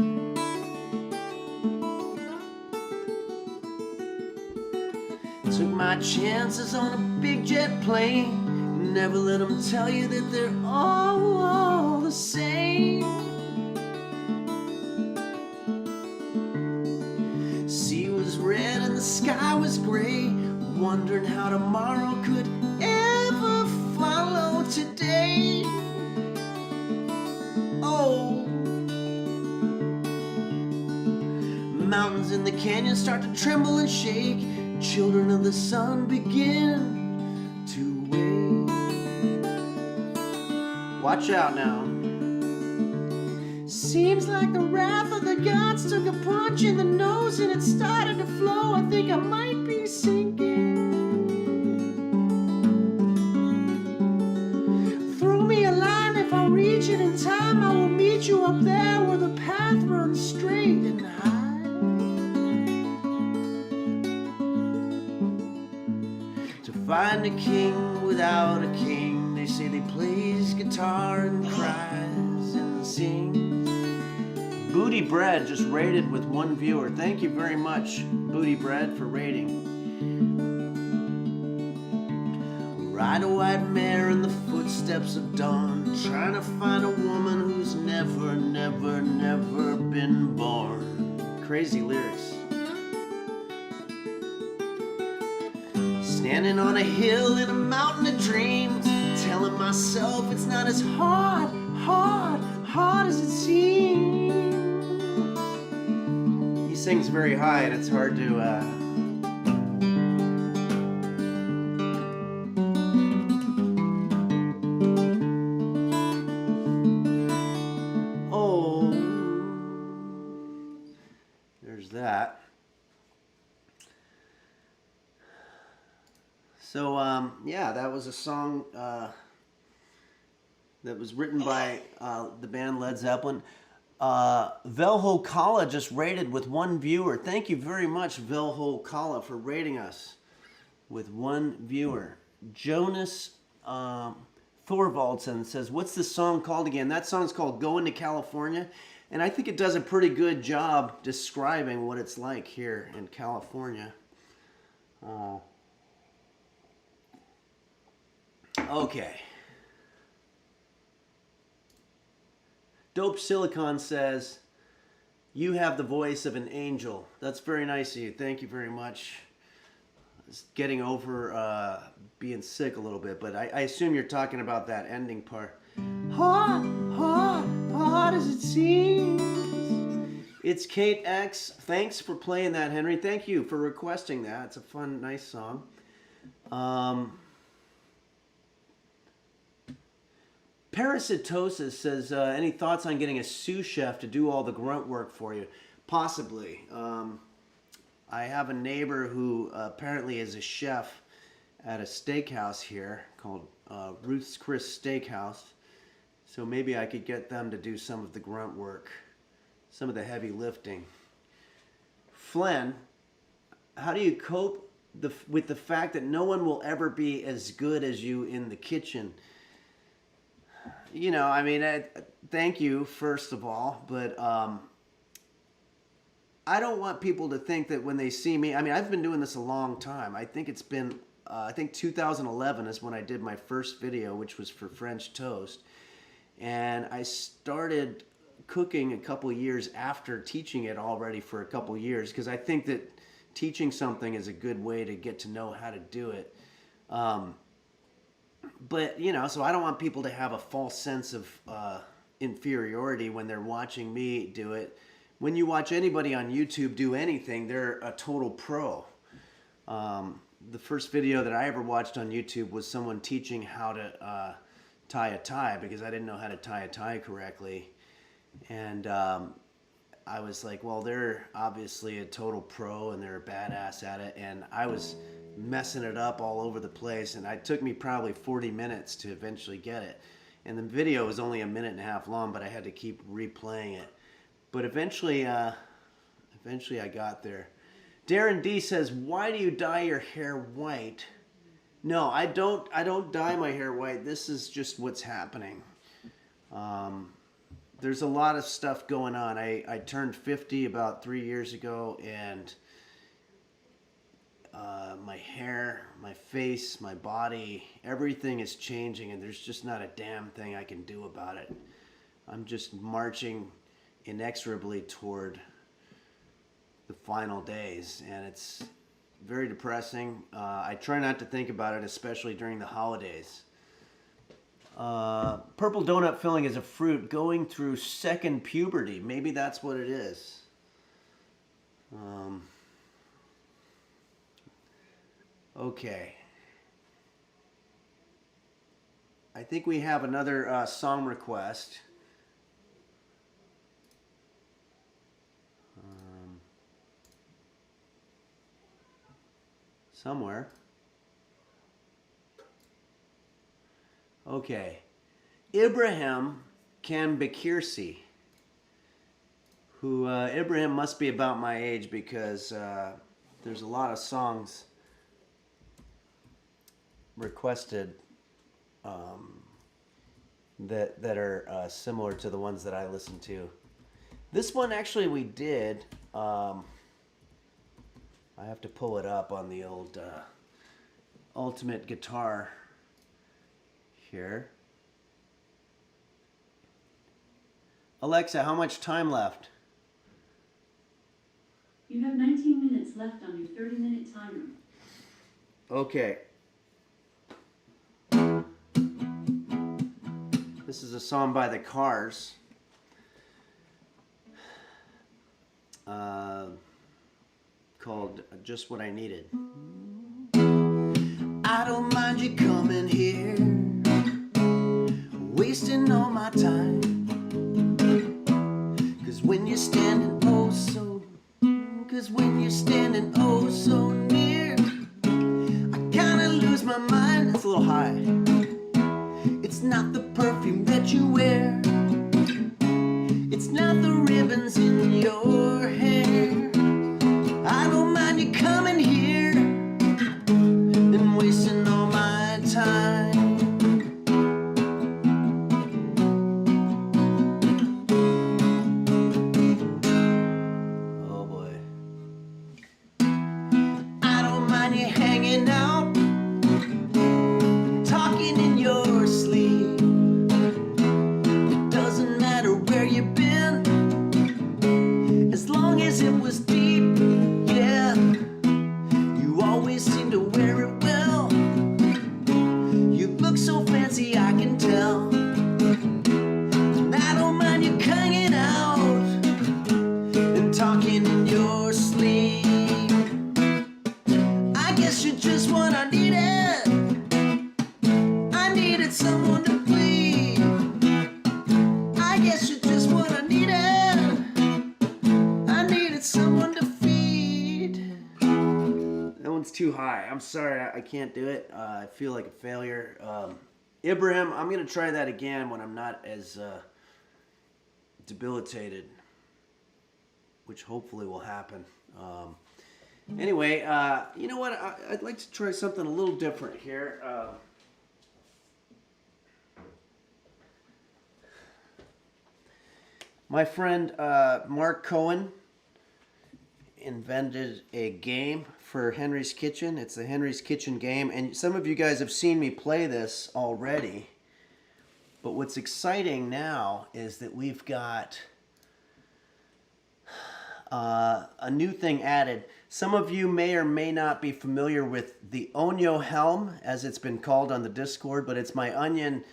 Took my chances on a big jet plane. Never let them tell you that they're all the same. Sea was red and the sky was gray, wondering how tomorrow could ever follow today. Oh, mountains in the canyon start to tremble and shake. Children of the sun begin to wake. Watch out now. Seems like the wrath of the gods took a punch in the nose and it started to flow. I think I might be sinking. Throw me a line, if I reach it in time, I will meet you up there where the path runs straight and high. To find a king without a king, they say they plays guitar and cries and sings. Booty Bread just rated with 1 viewer. Thank you very much, Booty Bread, for rating. Ride a white mare in the footsteps of dawn, trying to find a woman who's never, never, never been born. Crazy lyrics. Standing on a hill in a mountain of dreams, telling myself it's not as hard as it seems. He sings very high and it's hard to oh, there's that. So yeah, that was a song that was written by the band Led Zeppelin. Velho Kala just rated with 1 viewer. Thank you very much, Velho Kala, for rating us with 1 viewer. Jonas Thorvaldsen says, what's this song called again? That song's called Going to California. And I think it does a pretty good job describing what it's like here in California. Okay. Dope Silicon says, you have the voice of an angel. That's very nice of you. Thank you very much. It's getting over being sick a little bit, but I assume you're talking about that ending part. Hard as it seems. It's Kate X. Thanks for playing that, Henry. Thank you for requesting that. It's a fun, nice song. Parasitosis says, any thoughts on getting a sous chef to do all the grunt work for you? Possibly. I have a neighbor who apparently is a chef at a steakhouse here called Ruth's Chris Steakhouse. So maybe I could get them to do some of the grunt work, some of the heavy lifting. Flynn, how do you cope with the fact that no one will ever be as good as you in the kitchen? You know, I mean, thank you, first of all, but I don't want people to think that when they see me, I mean, I've been doing this a long time. I think it's been, I think 2011 is when I did my first video, which was for French toast. And I started cooking a couple years after teaching it already for a couple years, because I think that teaching something is a good way to get to know how to do it. But, you know, so I don't want people to have a false sense of inferiority when they're watching me do it. When you watch anybody on YouTube do anything, they're a total pro. The first video that I ever watched on YouTube was someone teaching how to tie a tie, because I didn't know how to tie a tie correctly. And I was like, well, they're obviously a total pro and they're a badass at it. And I was messing it up all over the place, and it took me probably 40 minutes to eventually get it. And the video was only 1.5 minutes long, but I had to keep replaying it. but eventually I got there. Darren D says, "Why do you dye your hair white?" No, I don't dye my hair white. This is just what's happening. There's a lot of stuff going on. I turned 50 about 3 years ago, and my hair, my face, my body, everything is changing, and there's just not a damn thing I can do about it. I'm just marching inexorably toward the final days, and it's very depressing. I try not to think about it, especially during the holidays. Purple donut filling is a fruit going through second puberty. Maybe that's what it is. Okay. I think we have another song request. Somewhere. Okay. Ibrahim Kambakirsi, who Ibrahim must be about my age, because there's a lot of songs requested that are similar to the ones that I listen to. This one actually we did. I have to pull it up on the old Ultimate Guitar here. Alexa, how much time left? You have 19 minutes left on your 30-minute timer. Okay. This is a song by the Cars. Called Just What I Needed. I don't mind you coming here, wasting all my time. 'Cause when you're standing oh so near, I kinda lose my mind. It's a little high. It's not the perfume that you wear, it's not the ribbons in your hair. I don't mind you coming here and wasting all my time. Oh boy. I don't mind you hanging out, talking in your sleep. It doesn't matter where you've been, as long as it was deep. Yeah, you always seem to wear it well. You look so fancy, I can tell. And I don't mind you hanging out and talking in your sleep. I guess you're just what I needed. I needed someone to please. I guess you're just what I needed. I needed someone to feed. That one's too high. I'm sorry, I can't do it. I feel like a failure. Ibrahim, I'm going to try that again when I'm not as debilitated, which hopefully will happen. Anyway, you know what? I'd like to try something a little different here. My friend Mark Cohen invented a game for Henry's Kitchen. It's the Henry's Kitchen game, and some of you guys have seen me play this already. But what's exciting now is that we've got a new thing added. Some of you may or may not be familiar with the Onyo helm, as it's been called on the Discord, but it's my onion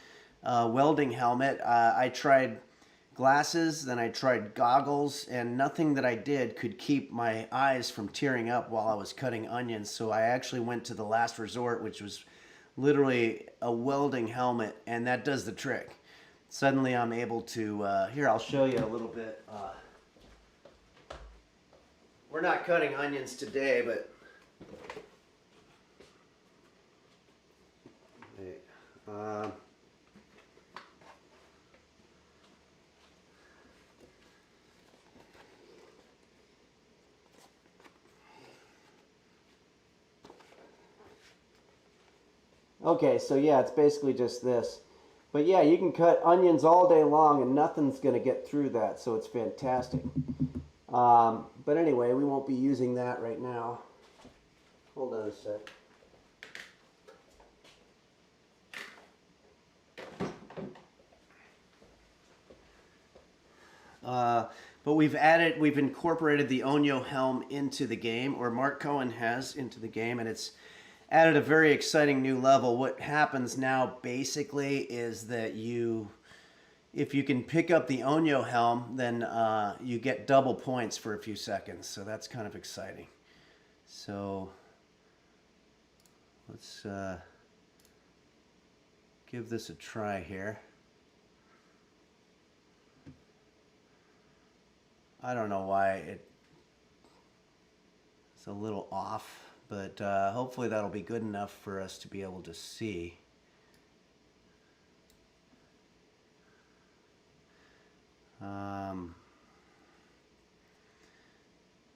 welding helmet. I tried glasses, then I tried goggles, and nothing that I did could keep my eyes from tearing up while I was cutting onions. So I actually went to the last resort, which was literally a welding helmet, and that does the trick. Suddenly I'm able to, here, I'll show you a little bit. We're not cutting onions today, but Okay, so yeah, it's basically just this. But yeah, you can cut onions all day long and nothing's going to get through that, so it's fantastic. But anyway, we won't be using that right now. Hold on a sec. But we've incorporated the Onyo helm into the game, or Mark Cohen has into the game, and it's added a very exciting new level. What happens now basically is that if you can pick up the Onyo helm, then you get double points for a few seconds. So that's kind of exciting. So let's give this a try here. I don't know why it's a little off, but hopefully that'll be good enough for us to be able to see.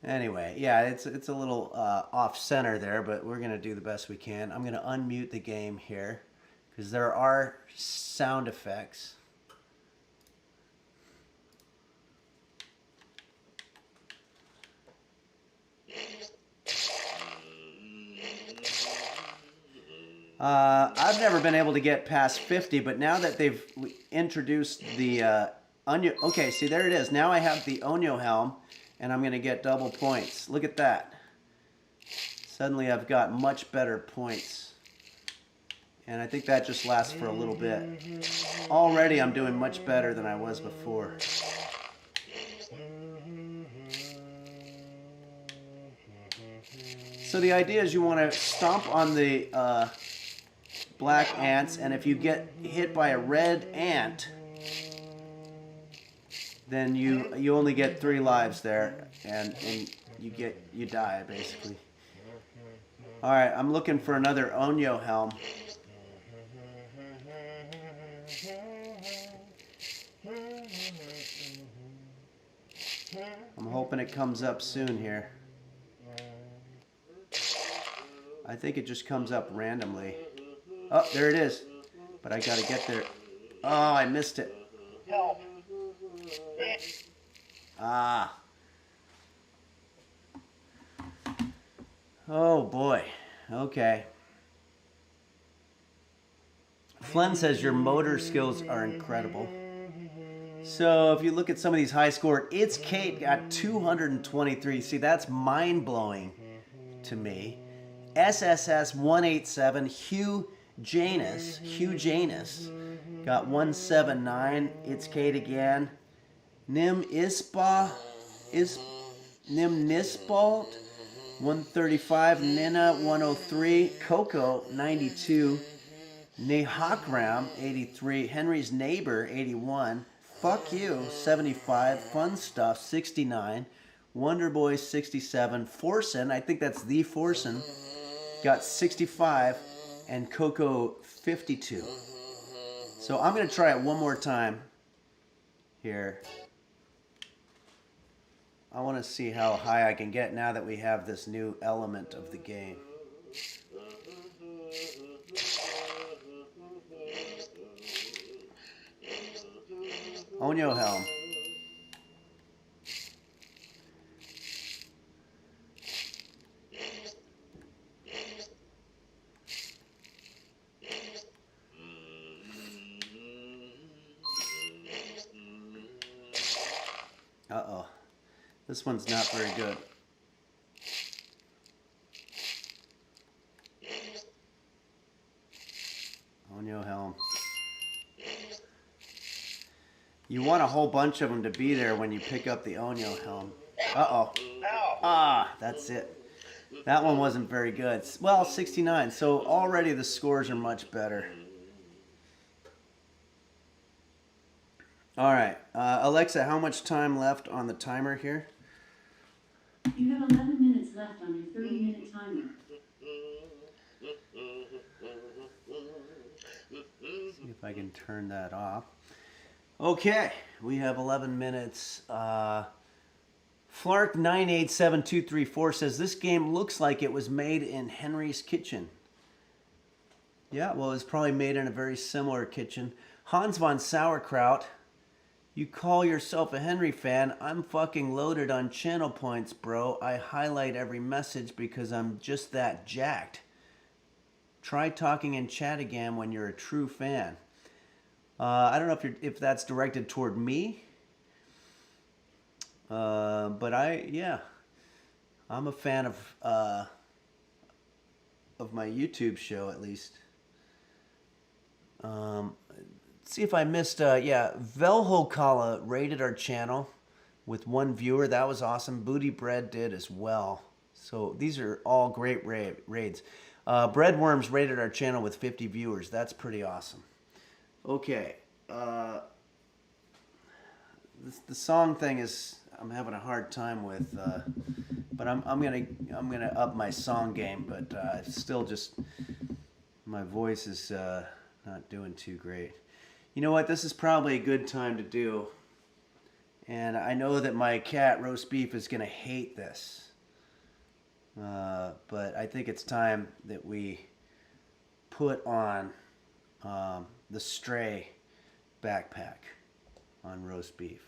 Anyway, yeah, it's a little off center there, but we're gonna do the best we can. I'm gonna unmute the game here because there are sound effects. I've never been able to get past 50, but now that they've introduced the Onyo, okay, see there it is. Now I have the Onyo helm, and I'm going to get double points. Look at that. Suddenly I've got much better points. And I think that just lasts for a little bit. Already I'm doing much better than I was before. So the idea is you want to stomp on the black ants, and if you get hit by a red ant, then you only get 3 lives there, and you die basically. All right, I'm looking for another Onyo helm. I'm hoping it comes up soon here. I think it just comes up randomly. Oh, there it is. But I gotta get there. Oh, I missed it. Help. Ah. Oh boy. Okay. Flynn says your motor skills are incredible. So if you look at some of these high score, It's Kate got 223. See, that's mind-blowing to me. SSS 187, Hugh Janus got 179. It's Kate again. Nim Nispalt 135. Nina 103. Coco 92. Nehakram 83. Henry's Neighbor 81. Fuck You 75. Fun Stuff 69. Wonderboy 67. Forsen, I think that's the Forsen, got 65, and Coco 52. So I'm going to try it one more time here. I want to see how high I can get now that we have this new element of the game. Onyo helm. Uh-oh. This one's not very good. Onyo helm. You want a whole bunch of them to be there when you pick up the Onyo helm. Uh-oh. Ah, that's it. That one wasn't very good. Well, 69. So already the scores are much better. All right. Alexa, how much time left on the timer here? You have 11 minutes left on your 30-minute timer. See if I can turn that off. Okay, we have 11 minutes. Flark 987234 says this game looks like it was made in Henry's kitchen. Yeah, well, it's probably made in a very similar kitchen. Hans von Sauerkraut, you call yourself a Henry fan. I'm fucking loaded on channel points, bro. I highlight every message because I'm just that jacked. Try talking in chat again when you're a true fan. I don't know if that's directed toward me. But I'm a fan of my YouTube show at least. See if I missed. Velhokala rated our channel with 1 viewer. That was awesome. Booty Bread did as well. So these are all great raids. Breadworms rated our channel with 50 viewers. That's pretty awesome. Okay. The song thing is I'm having a hard time with, but I'm gonna up my song game. But still, just my voice is not doing too great. You know what? This is probably a good time to do. And I know that my cat Roast Beef is gonna hate this. But I think it's time that we put on the Stray backpack on Roast Beef.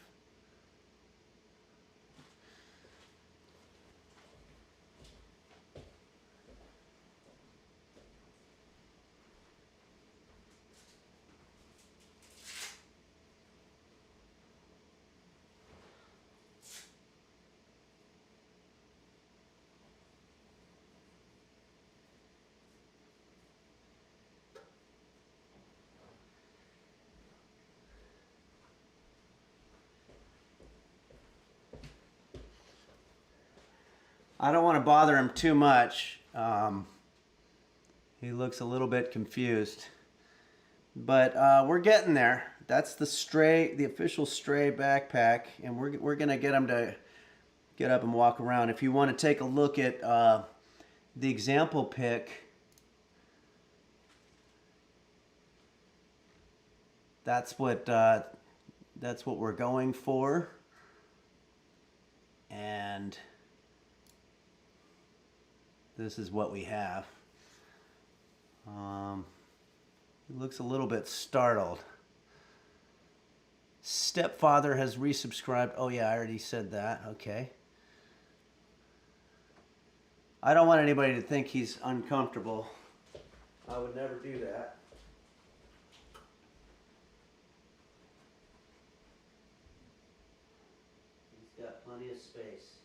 I don't want to bother him too much. He looks a little bit confused. But we're getting there. That's the official Stray backpack. And we're going to get him to get up and walk around. If you want to take a look at the example pic, that's what we're going for. And this is what we have. He looks a little bit startled. Stepfather has resubscribed. Oh yeah, I already said that. Okay. I don't want anybody to think he's uncomfortable. I would never do that. He's got plenty of space.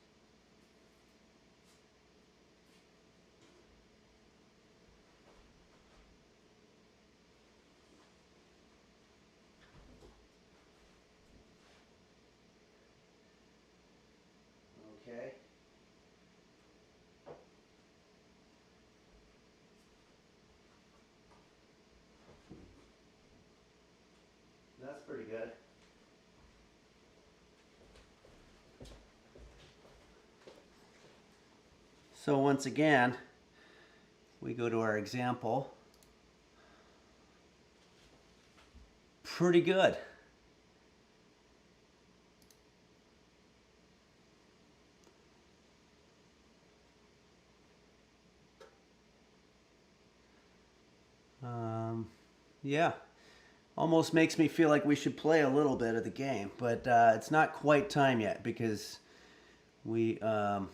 Okay. That's pretty good. So once again, we go to our example. Pretty good. Yeah, almost makes me feel like we should play a little bit of the game, but it's not quite time yet because we have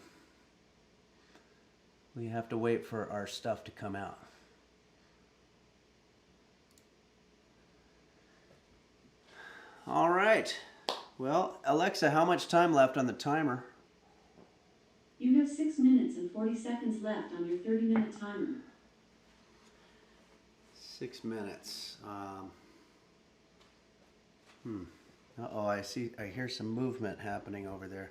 to wait for our stuff to come out. All right. Well, Alexa, how much time left on the timer? You have 6 minutes and 40 seconds left on your 30-minute timer. 6 minutes. Uh-oh, I hear some movement happening over there.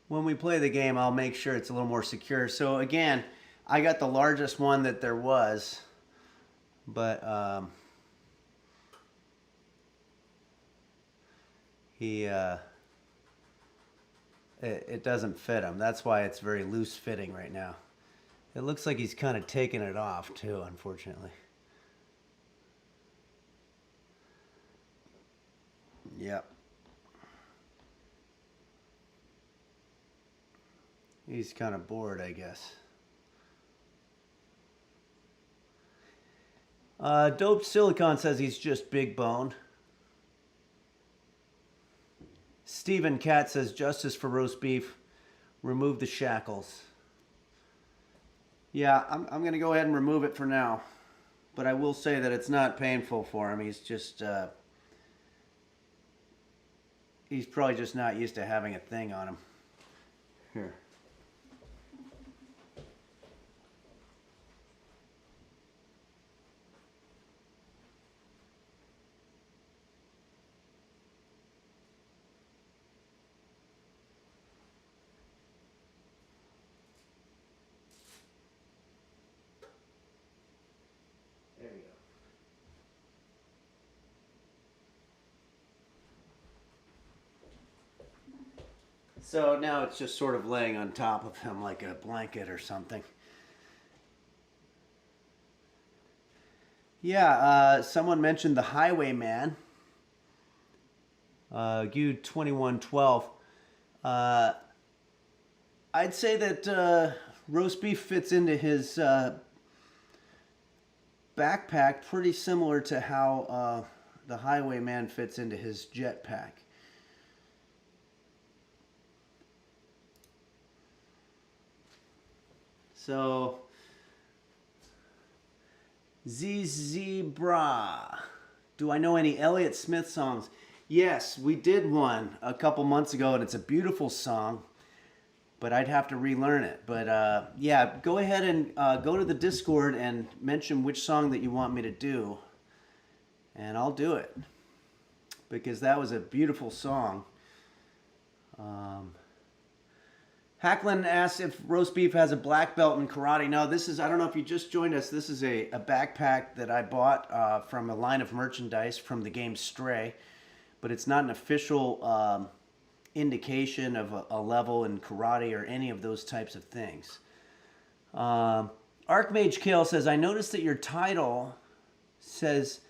When we play the game, I'll make sure it's a little more secure. So again, I got the largest one that there was, but it doesn't fit him. That's why it's very loose fitting right now. It looks like he's kind of taking it off too, unfortunately. Yep. He's kind of bored, I guess. Doped Silicon says he's just big boned. Stephen Cat says justice for roast beef. Remove the shackles. Yeah, I'm going to go ahead and remove it for now. But I will say that it's not painful for him. He's just, he's probably just not used to having a thing on him. Here. There you go. So now it's just sort of laying on top of him like a blanket or something. Yeah, someone mentioned the Highwayman. U2112. I'd say that roast beef fits into his backpack pretty similar to how the Highwayman fits into his jetpack. So, Zebra. Do I know any Elliott Smith songs? Yes, we did one a couple months ago, and it's a beautiful song, but I'd have to relearn it. But yeah, go ahead and go to the Discord and mention which song that you want me to do, and I'll do it, because that was a beautiful song. Hacklin asks if roast beef has a black belt in karate. No, this is, I don't know if you just joined us, this is a backpack that I bought from a line of merchandise from the game Stray, but it's not an official indication of a level in karate or any of those types of things. Archmage Kale says, I noticed that your title says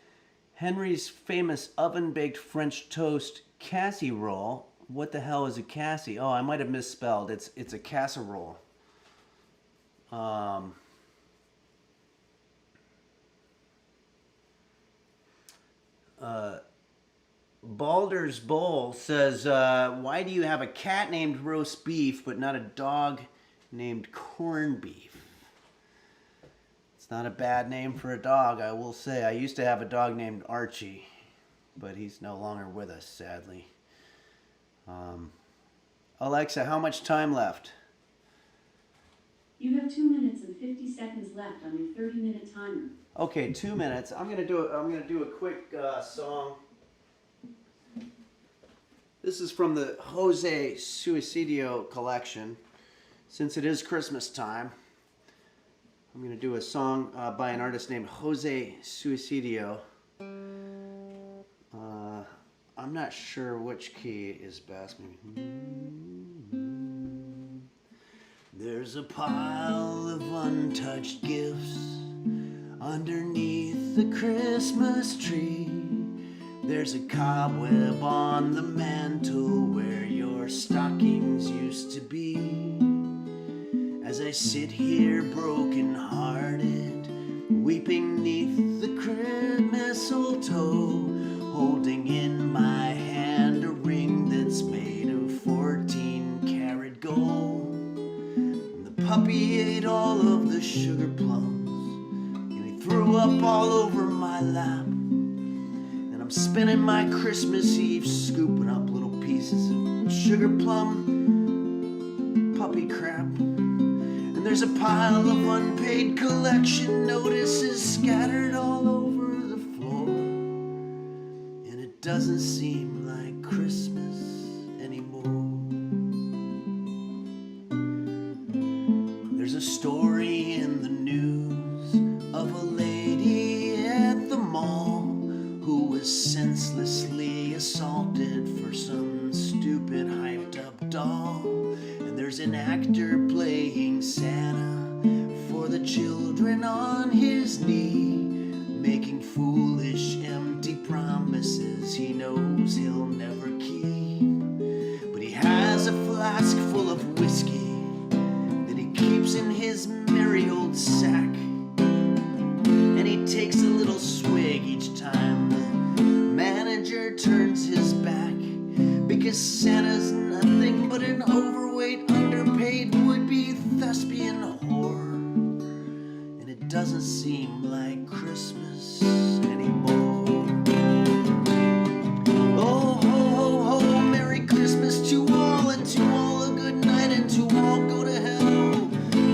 Henry's famous oven-baked French toast casserole. What the hell is a cassie? Oh, I might have misspelled. It's a casserole. Baldur's Bowl says, why do you have a cat named roast beef but not a dog named corned beef? It's not a bad name for a dog, I will say. I used to have a dog named Archie, but he's no longer with us, sadly. Alexa, how much time left? You have 2 minutes and 50 seconds left on your 30-minute timer. Okay, 2 minutes. I'm gonna do a quick song. This is from the Jose Suicidio collection. Since it is Christmas time, I'm gonna do a song by an artist named Jose Suicidio. I'm not sure which key is best. Maybe. There's a pile of untouched gifts underneath the Christmas tree. There's a cobweb on the mantle where your stockings used to be. As I sit here broken-hearted, weeping 'neath the mistletoe, holding in my hand a ring that's made of 14-karat gold. And the puppy ate all of the sugar plums, and he threw up all over my lap. And I'm spending my Christmas Eve scooping up little pieces of sugar plum puppy crap. And there's a pile of unpaid collection notices scattered all over the floor. And it doesn't seem like Christmas anymore. There's a story in the news of a lady at the mall who was senselessly assaulted for some stupid hyped up doll. And there's an actor playing Santa for the children on his knee, making foolish empty promises he knows he'll never keep. But he has a flask full of whiskey doesn't seem like Christmas anymore. Oh, ho, ho, ho, Merry Christmas to all, and to all a good night, and to all go to hell.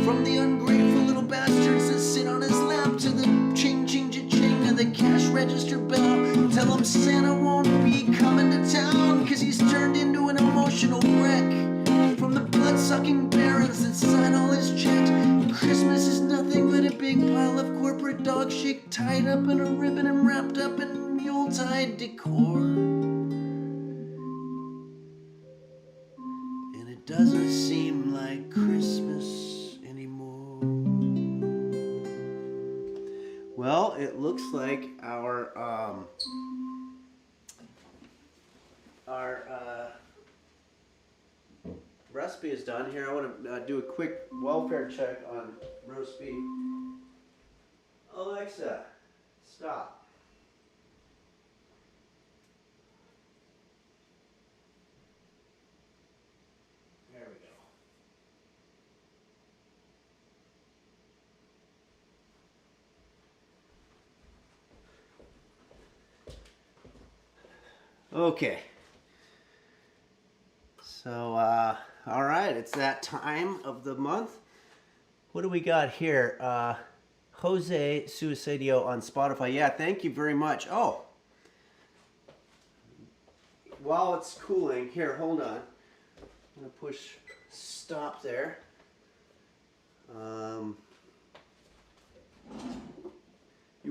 From the ungrateful little bastards that sit on his lap, to the ching, ching, cha-ching, to the cash register bell. Tell him Santa won't be coming to town, 'cause he's turned into an emotional wreck. From the blood-sucking barons that sign all his checks, Christmas is nothing but a big pile of corporate dog shit tied up in a ribbon and wrapped up in Yuletide decor. And it doesn't seem like Christmas anymore. Well, it looks like our recipe is done. Here, I want to do a quick welfare check on roast beef. Alexa, stop. There we go. Okay. So, all right, it's that time of the month. What do we got here? Jose Suicidio on Spotify. Yeah, thank you very much. Oh, while it's cooling, here, hold on. I'm going to push stop there. You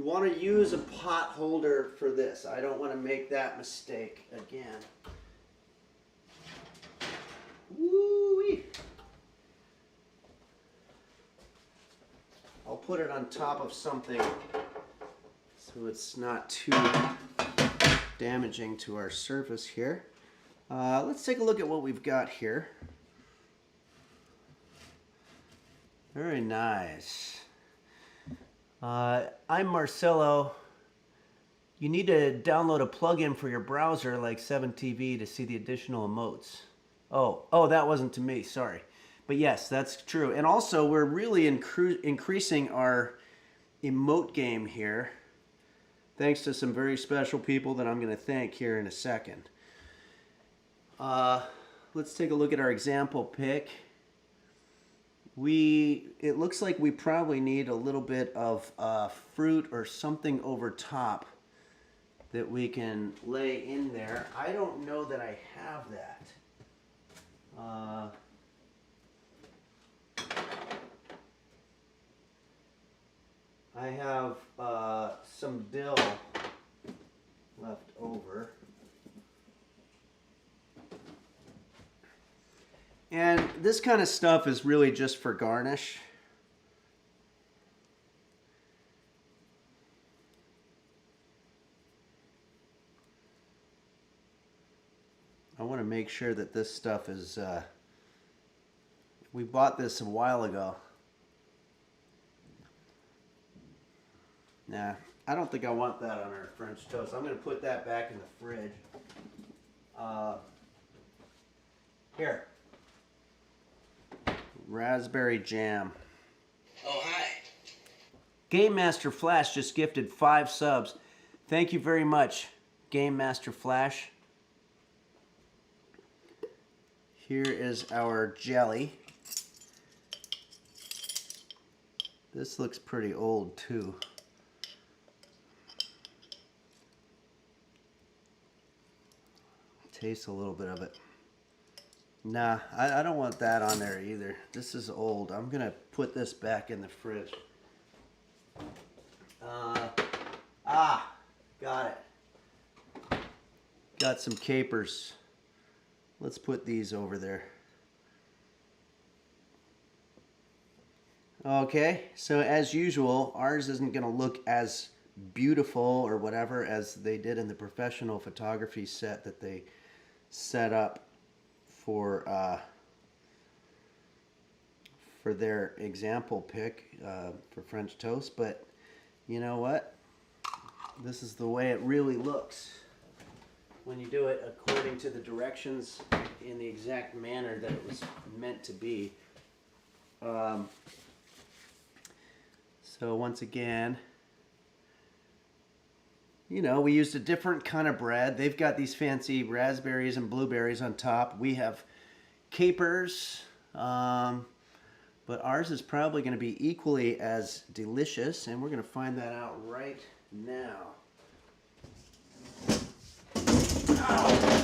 want to use a pot holder for this. I don't want to make that mistake again. Woo-wee. I'll put it on top of something so it's not too damaging to our surface here. Let's take a look at what we've got here. Very nice. I'm Marcelo. You need to download a plugin for your browser like 7TV to see the additional emotes. Oh, that wasn't to me, sorry. But yes, that's true. And also, we're really increasing our emote game here, thanks to some very special people that I'm going to thank here in a second. Let's take a look at our example pick. It looks like we probably need a little bit of fruit or something over top that we can lay in there. I don't know that I have that. I have some dill left over. And this kind of stuff is really just for garnish. I want to make sure that this stuff is, we bought this a while ago. Nah, I don't think I want that on our French toast. I'm going to put that back in the fridge. Here. Raspberry jam. Oh, hi. Game Master Flash just gifted 5 subs. Thank you very much, Game Master Flash. Here is our jelly. This looks pretty old too. Taste a little bit of it. Nah, I don't want that on there either. This is old. I'm gonna put this back in the fridge. Got it. Got some capers. Let's put these over there. Okay, so as usual, ours isn't gonna look as beautiful or whatever as they did in the professional photography set that they set up for their example pick for French toast, but you know what? This is the way it really looks when you do it according to the directions in the exact manner that it was meant to be. So So once again, you know, we used a different kind of bread. They've got these fancy raspberries and blueberries on top. We have capers, but ours is probably going to be equally as delicious, and we're going to find that out right now. Ow!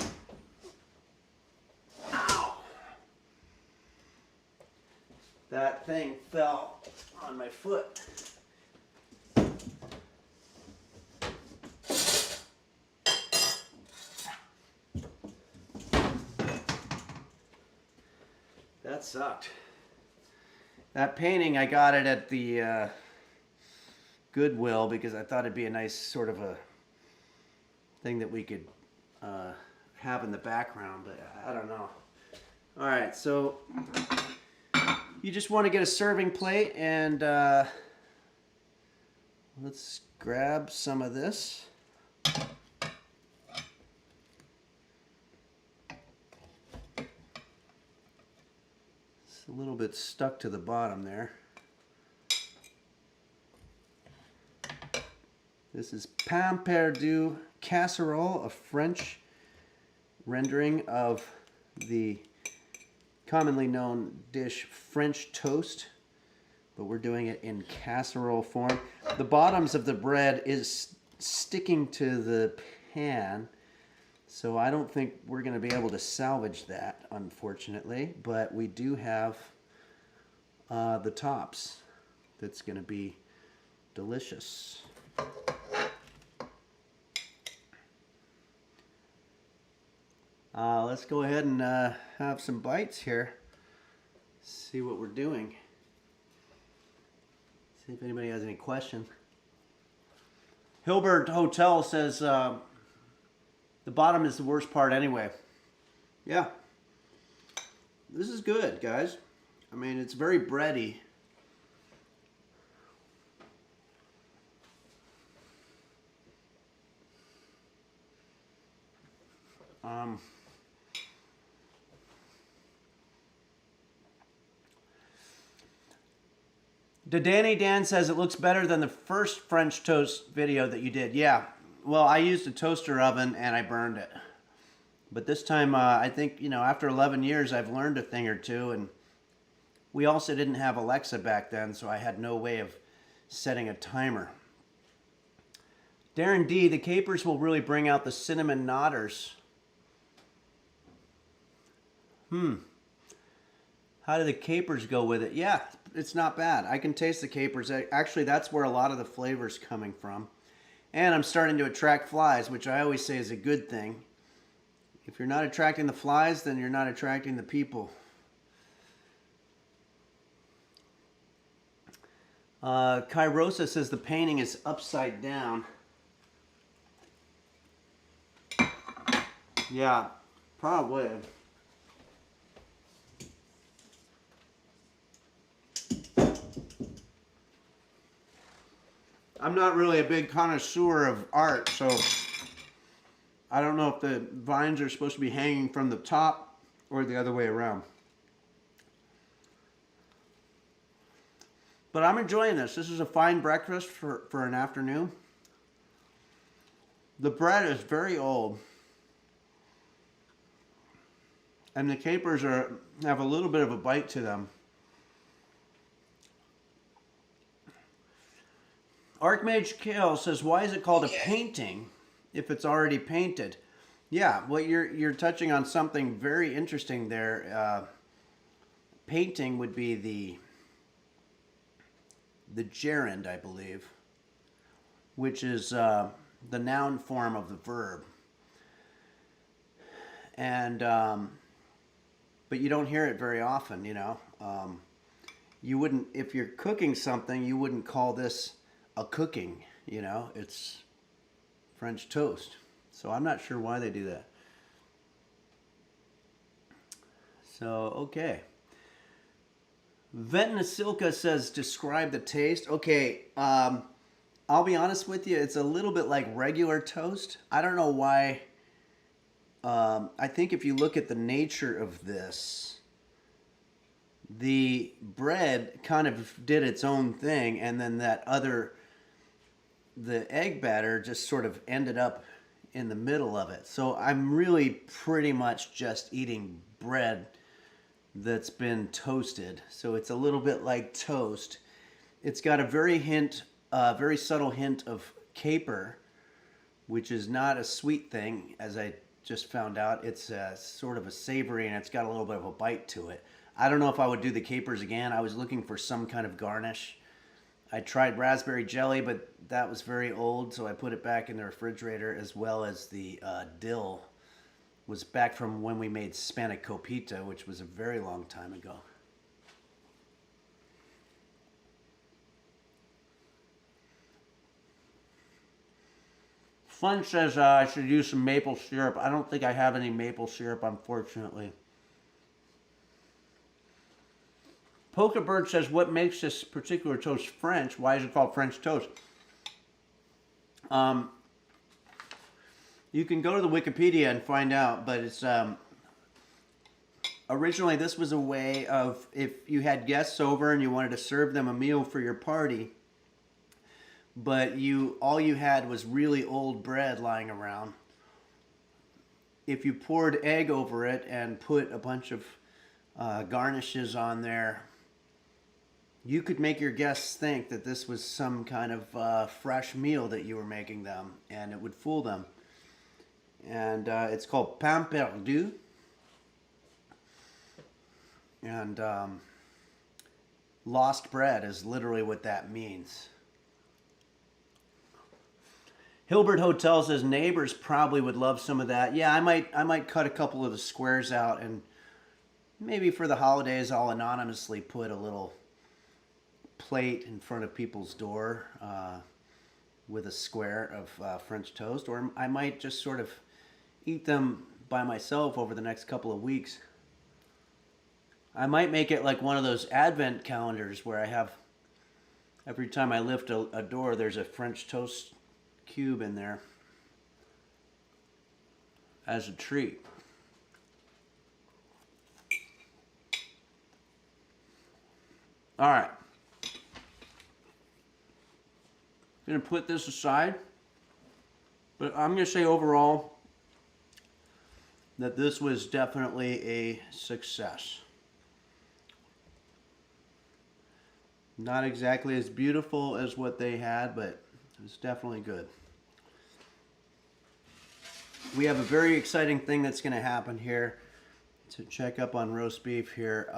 Ow! That thing fell on my foot. That sucked. That painting, I got it at the Goodwill because I thought it'd be a nice sort of a thing that we could have in the background, but I don't know. All right, so you just want to get a serving plate, and let's grab some of this. It's a little bit stuck to the bottom there. This is Pain Perdu Casserole, a French rendering of the commonly known dish French toast, but we're doing it in casserole form. The bottoms of the bread is sticking to the pan, so I don't think we're going to be able to salvage that, unfortunately, but we do have the tops. That's going to be delicious. Let's go ahead and have some bites here. See what we're doing. See if anybody has any questions. Hilbert Hotel says the bottom is the worst part anyway. Yeah. This is good, guys. I mean, it's very bready. Danny Dan says it looks better than the first French toast video that you did. Yeah, well, I used a toaster oven and I burned it. But this time, I think, you know, after 11 years, I've learned a thing or two. And we also didn't have Alexa back then, so I had no way of setting a timer. Darren D, the capers will really bring out the cinnamon nodders. How do the capers go with it? Yeah, it's not bad. I can taste the capers. Actually, that's where a lot of the flavor's coming from. And I'm starting to attract flies, which I always say is a good thing. If you're not attracting the flies, then you're not attracting the people. Kairosa says the painting is upside down. Yeah, probably. I'm not really a big connoisseur of art, so I don't know if the vines are supposed to be hanging from the top or the other way around. But I'm enjoying this. This is a fine breakfast for an afternoon. The bread is very old. And the capers have a little bit of a bite to them. Archmage Kill says, why is it called a painting if it's already painted? Yeah, well, you're touching on something very interesting there. Painting would be the gerund, I believe, which is the noun form of the verb. And but you don't hear it very often, you know. You wouldn't, if you're cooking something, you wouldn't call this a cooking, you know. It's French toast. So I'm not sure why they do that. So, okay. Ventnasilka says, describe the taste. Okay, I'll be honest with you, it's a little bit like regular toast. I don't know why. I think if you look at the nature of this, the bread kind of did its own thing, and then the egg batter just sort of ended up in the middle of it. So I'm really pretty much just eating bread that's been toasted. So it's a little bit like toast. It's got a very subtle hint of caper, which is not a sweet thing, as I just found out. It's sort of a savory, and it's got a little bit of a bite to it. I don't know if I would do the capers again. I was looking for some kind of garnish. I tried raspberry jelly, but that was very old, so I put it back in the refrigerator, as well as the dill was back from when we made spanakopita, which was a very long time ago. Fun says I should use some maple syrup. I don't think I have any maple syrup, unfortunately. Polka Bird says, what makes this particular toast French? Why is it called French toast? You can go to the Wikipedia and find out, but it's originally this was a way of, if you had guests over and you wanted to serve them a meal for your party, but all you had was really old bread lying around. If you poured egg over it and put a bunch of garnishes on there, you could make your guests think that this was some kind of fresh meal that you were making them, and it would fool them. And it's called pain perdu. And lost bread is literally what that means. Hilbert Hotel says neighbors probably would love some of that. Yeah, I might cut a couple of the squares out, and maybe for the holidays I'll anonymously put a little plate in front of people's door with a square of French toast, or I might just sort of eat them by myself over the next couple of weeks. I might make it like one of those advent calendars where I have, every time I lift a door, there's a French toast cube in there as a treat. All right. I'm going to put this aside, but I'm going to say overall that this was definitely a success. Not exactly as beautiful as what they had, but it's definitely good. We have a very exciting thing that's going to happen here to check up on roast beef here.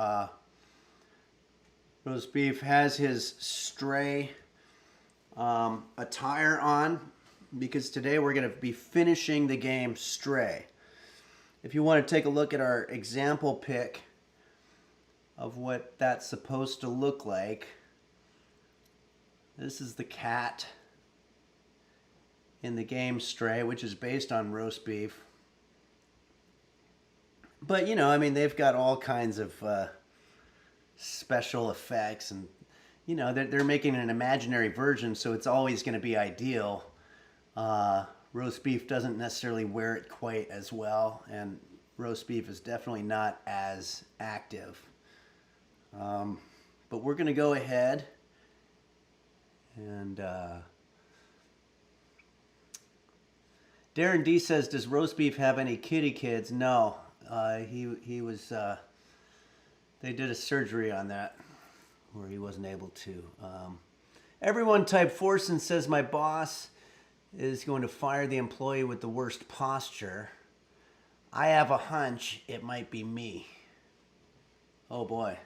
Roast beef has his stray attire on, because today we're going to be finishing the game Stray. If you want to take a look at our example pic of what that's supposed to look like, this is the cat in the game Stray, which is based on roast beef. But, you know, I mean, they've got all kinds of special effects, and, you know, they're making an imaginary version, so it's always going to be ideal. Roast beef doesn't necessarily wear it quite as well, and roast beef is definitely not as active. But we're going to go ahead and Darren D says, does roast beef have any kitty kids? No. He was they did a surgery on that where he wasn't able to. Everyone type Forson says, my boss is going to fire the employee with the worst posture. I have a hunch it might be me. Oh boy.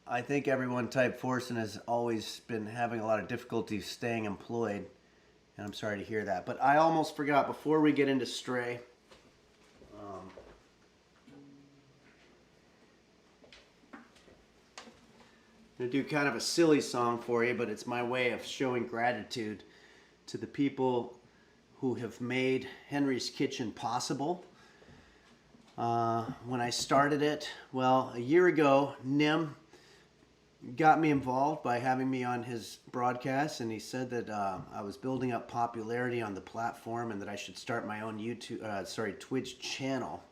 I think everyone type Forson has always been having a lot of difficulty staying employed, and I'm sorry to hear that. But I almost forgot, before we get into Stray, I'm going to do kind of a silly song for you, but it's my way of showing gratitude to the people who have made Henry's Kitchen possible. When I started it, well, a year ago, Nim got me involved by having me on his broadcast, and he said that I was building up popularity on the platform and that I should start my own Twitch channel.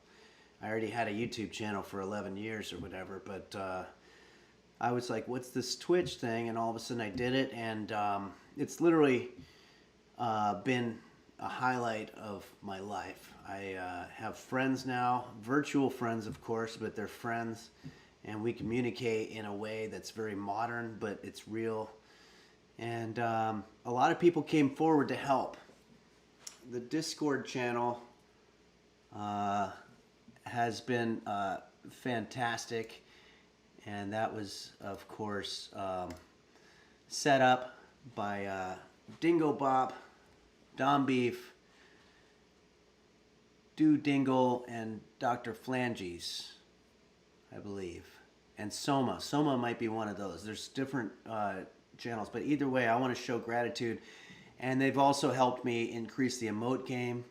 I already had a YouTube channel for 11 years or whatever, but I was like, what's this Twitch thing? And all of a sudden I did it, and it's literally been a highlight of my life. I have friends now, virtual friends of course, but they're friends, and we communicate in a way that's very modern, but it's real. And a lot of people came forward to help. The Discord channel has been fantastic, and that was, of course, set up by Dingo Bop, Dom Beef, Do Dingle, and Dr. Flanges, I believe, and Soma. Soma might be one of those. There's different channels, but either way, I want to show gratitude. And they've also helped me increase the emote game.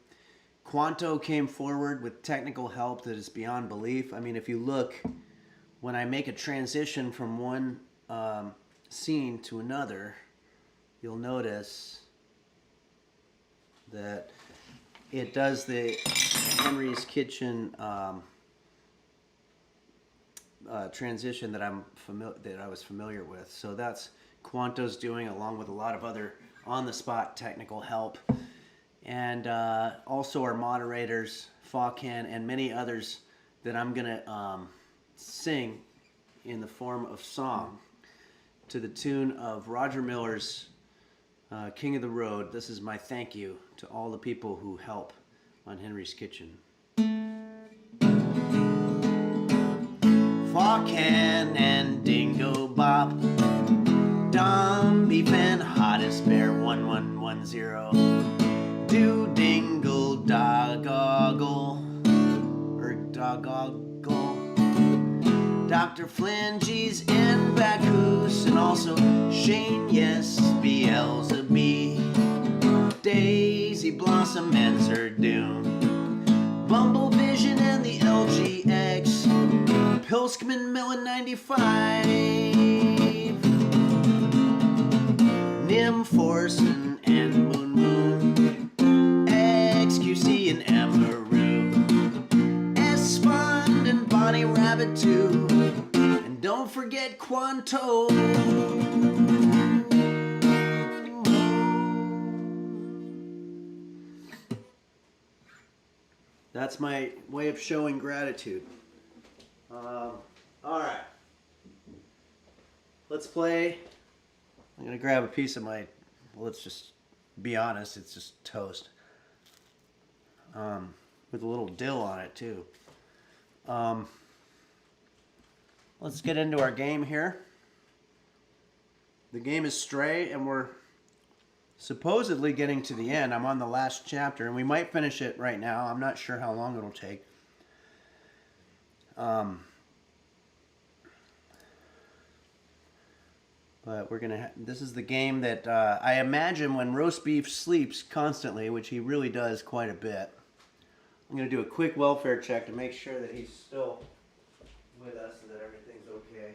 Quanto came forward with technical help that is beyond belief. I mean, if you look, when I make a transition from one scene to another, you'll notice that it does the Henry's Kitchen transition that I was familiar with. So that's Quanto's doing, along with a lot of other on-the-spot technical help, and also our moderators, Fawcan, and many others that I'm gonna sing in the form of song to the tune of Roger Miller's King of the Road. This is my thank you to all the people who help on Henry's Kitchen. Fawcan and Dingo Bop, Dom Beef and Hottest Bear 1110, Do Dingle Dogoggle, or Dogoggle, Dr. Flanges and Bacchus, and also Shane, yes, Beelzebub, Daisy Blossom and Zerdoom, Bumble Vision and the LGX, Pilskman Melon 95, Nim Forson and Moon Moon, XQC and Emeroo, S Fund and Bonnie Rabbit too, and don't forget Quanto. That's my way of showing gratitude. Alright. Let's play. I'm going to grab a piece of my, well, let's just be honest, it's just toast. With a little dill on it, too. Let's get into our game here. The game is Stray, and we're supposedly getting to the end. I'm on the last chapter, and we might finish it right now. I'm not sure how long it'll take. But we're gonna. This is the game that I imagine when roast beef sleeps constantly, which he really does quite a bit. I'm gonna do a quick welfare check to make sure that he's still with us and that everything's okay.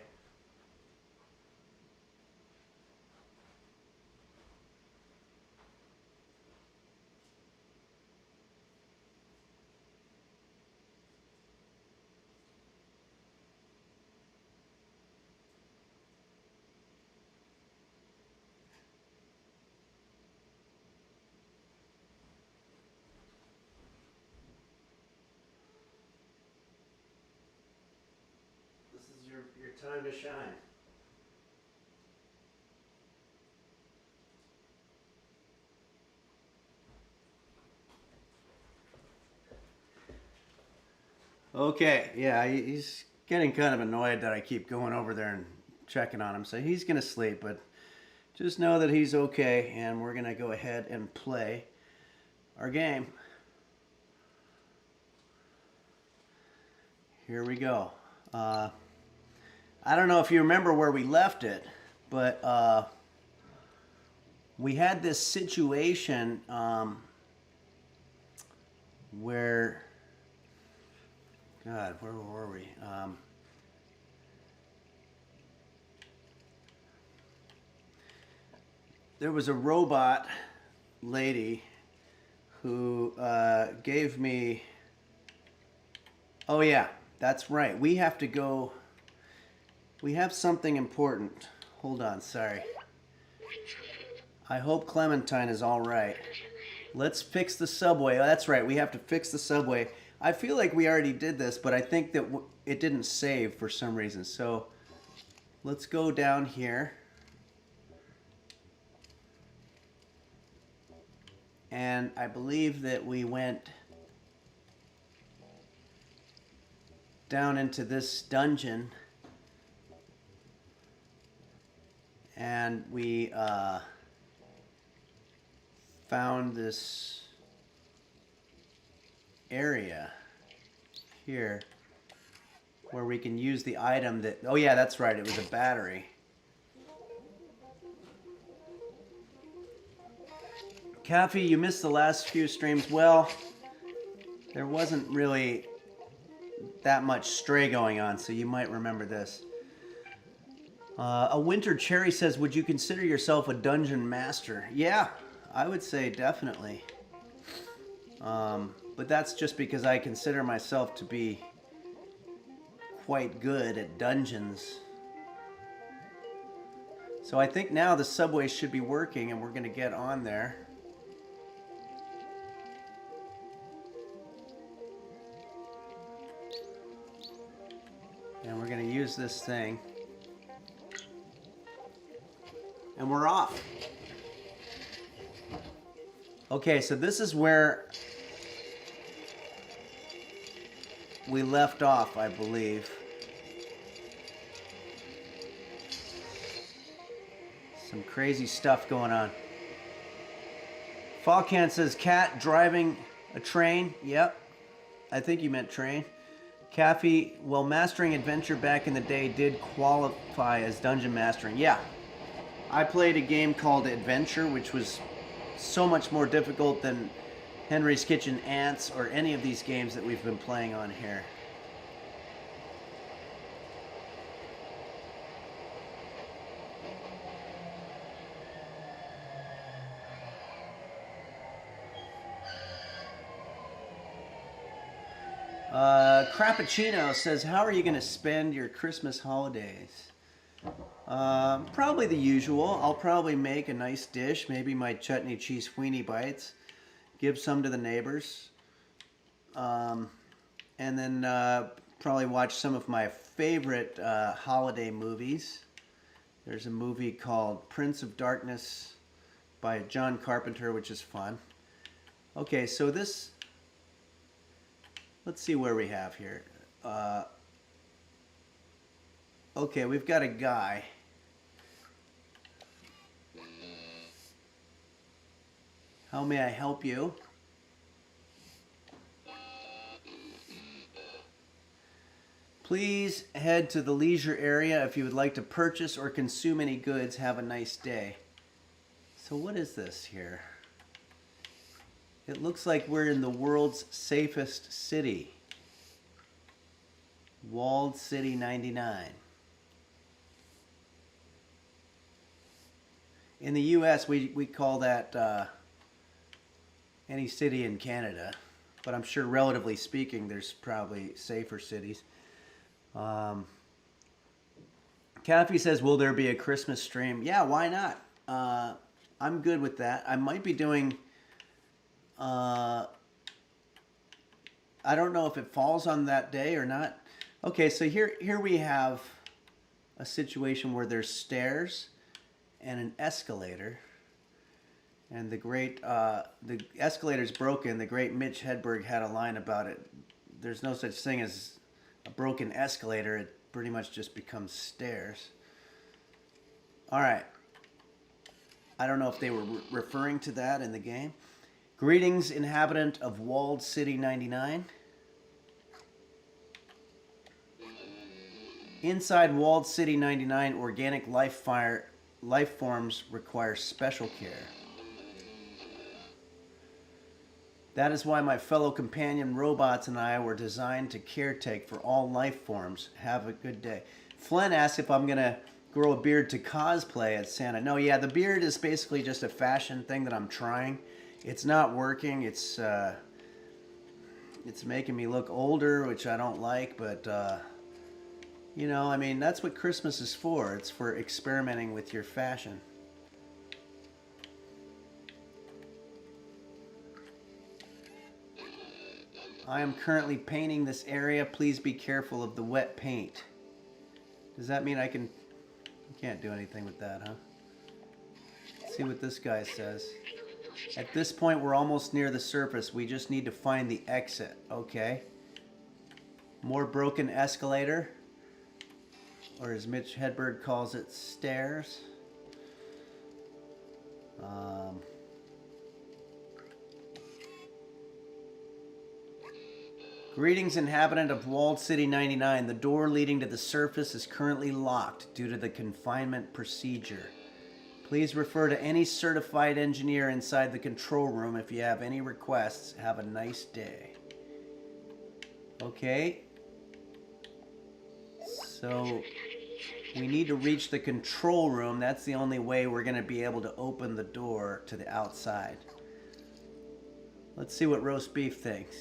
Your time to shine. Okay, yeah, he's getting kind of annoyed that I keep going over there and checking on him. So he's going to sleep, but just know that he's okay, and we're going to go ahead and play our game. Here we go. I don't know if you remember where we left it, but we had this situation where, God, where were we? There was a robot lady who gave me Oh yeah, that's right. We have to go. We have something important. Hold on, sorry. I hope Clementine is all right. Let's fix the subway. Oh, that's right. We have to fix the subway. I feel like we already did this, but I think that it didn't save for some reason. So let's go down here. And I believe that we went down into this dungeon. And we found this area here where we can use the item that, oh yeah, that's right, it was a battery. Kathy, you missed the last few streams. Well, there wasn't really that much Stray going on, so you might remember this. A Winter Cherry says, would you consider yourself a dungeon master? Yeah, I would say definitely. But that's just because I consider myself to be quite good at dungeons. So I think now the subway should be working and we're going to get on there. And we're going to use this thing. And we're off. Okay, so this is where we left off, I believe. Some crazy stuff going on. Falcan says, cat driving a train. Yep, I think you meant train. Kathy, well, mastering adventure back in the day did qualify as dungeon mastering. Yeah. I played a game called Adventure, which was so much more difficult than Henry's Kitchen Ants or any of these games that we've been playing on here. Crappuccino says, how are you going to spend your Christmas holidays? Probably the usual. I'll probably make a nice dish, maybe my chutney cheese weenie bites, give some to the neighbors, and then probably watch some of my favorite holiday movies. There's a movie called Prince of Darkness by John Carpenter, which is fun. Okay, so this, let's see where we have here. Okay, we've got a guy. How may I help you? Please head to the leisure area if you would like to purchase or consume any goods. Have a nice day. So what is this here? It looks like we're in the world's safest city. Walled City 99. In the U.S., we call that any city in Canada, but I'm sure relatively speaking, there's probably safer cities. Kathy says, will there be a Christmas stream? Yeah, why not? I'm good with that. I might be doing, I don't know if it falls on that day or not. Okay, so here we have a situation where there's stairs and an escalator. And the escalator's broken. The great Mitch Hedberg had a line about it. There's no such thing as a broken escalator. It pretty much just becomes stairs. All right. I don't know if they were referring to that in the game. Greetings, inhabitant of Walled City 99. Inside Walled City 99, organic life forms require special care. That is why my fellow companion robots and I were designed to caretake for all life forms. Have a good day. Flynn asked if I'm going to grow a beard to cosplay as Santa. No, yeah, the beard is basically just a fashion thing that I'm trying. It's not working. It's It's making me look older, which I don't like, but you know, I mean, that's what Christmas is for. It's for experimenting with your fashion. I am currently painting this area. Please be careful of the wet paint. Does that mean I can't do anything with that, huh? Let's see what this guy says. At this point, we're almost near the surface. We just need to find the exit. Okay. More broken escalator. Or as Mitch Hedberg calls it, stairs. Greetings, inhabitant of Walled City 99. The door leading to the surface is currently locked due to the confinement procedure. Please refer to any certified engineer inside the control room if you have any requests. Have a nice day. Okay. So we need to reach the control room. That's the only way we're going to be able to open the door to the outside. Let's see what roast beef thinks.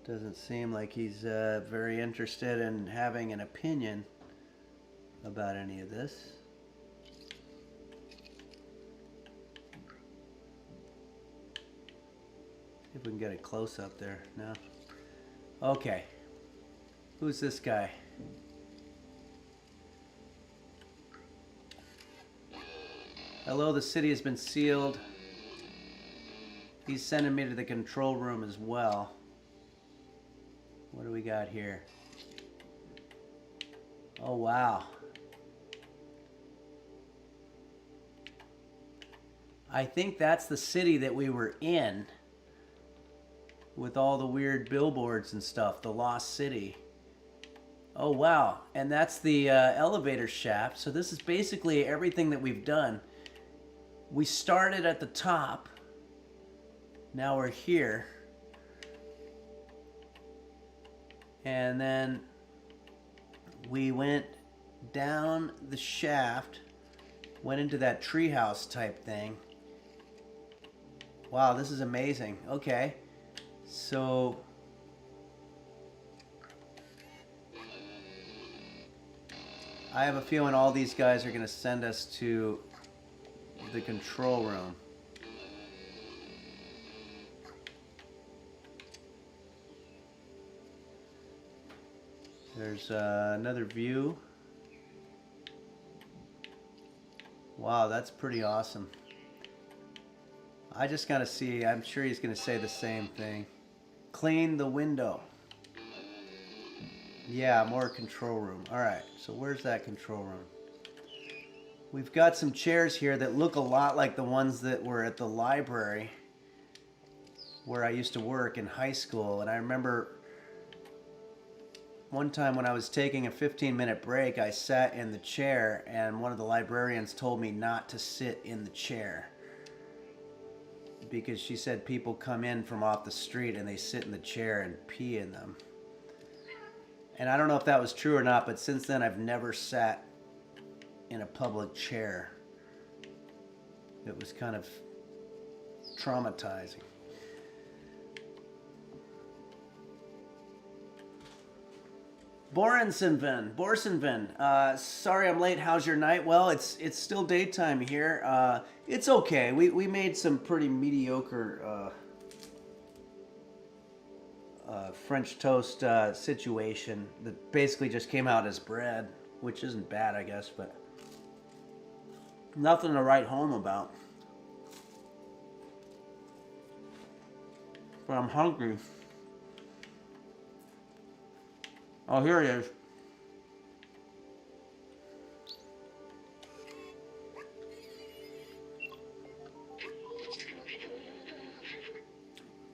Doesn't seem like he's very interested in having an opinion about any of this. See if we can get a close up there. No? Okay. Who's this guy? Hello, the city has been sealed. He's sending me to the control room as well. What do we got here? Oh, wow. I think that's the city that we were in with all the weird billboards and stuff, the Lost City. Oh, wow. And that's the elevator shaft. So this is basically everything that we've done. We started at the top. Now we're here. And then we went down the shaft, went into that treehouse type thing. Wow, this is amazing. Okay. So I have a feeling all these guys are going to send us to the control room. There's another view. Wow, that's pretty awesome. I just gotta see, I'm sure he's gonna say the same thing. Clean the window. Yeah, more control room. Alright, so where's that control room? We've got some chairs here that look a lot like the ones that were at the library where I used to work in high school. And I remember one time when I was taking a 15-minute break, I sat in the chair and one of the librarians told me not to sit in the chair because she said people come in from off the street and they sit in the chair and pee in them. And I don't know if that was true or not, but since then I've never sat in a public chair. It was kind of traumatizing. Borsenven, sorry I'm late. How's your night? Well, it's still daytime here. It's okay. We made some pretty mediocre French toast situation that basically just came out as bread, which isn't bad, I guess, but nothing to write home about. But I'm hungry. Oh, here it is.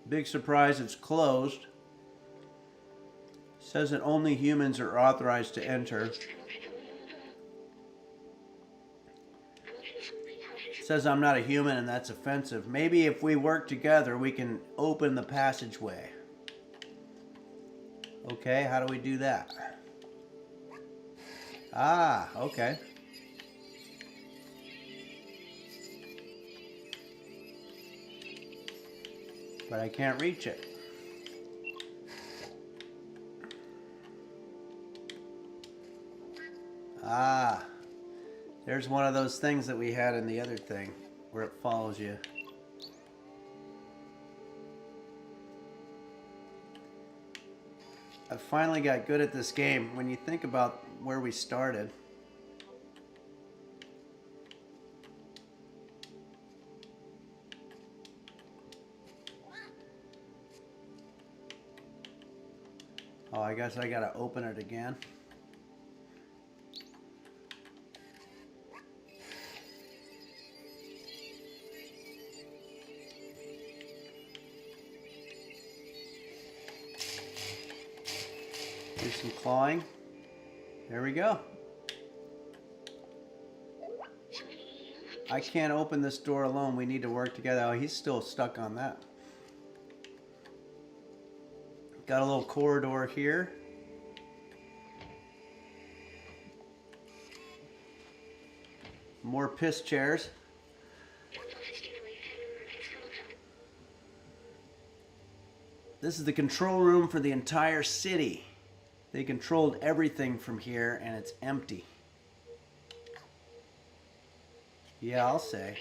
Big surprise, it's closed. Says that only humans are authorized to enter. Says I'm not a human and that's offensive. Maybe if we work together, we can open the passageway. Okay, how do we do that? Ah, okay. but I can't reach it. Ah, there's one of those things that we had in the other thing where it follows you. I finally got good at this game. When you think about where we started. Oh, I guess I gotta open it again. Do some clawing. There we go. I can't open this door alone. We need to work together. Oh, he's still stuck on that. Got a little corridor here. More piss chairs. This is the control room for the entire city. They controlled everything from here, and it's empty. Yeah, I'll say.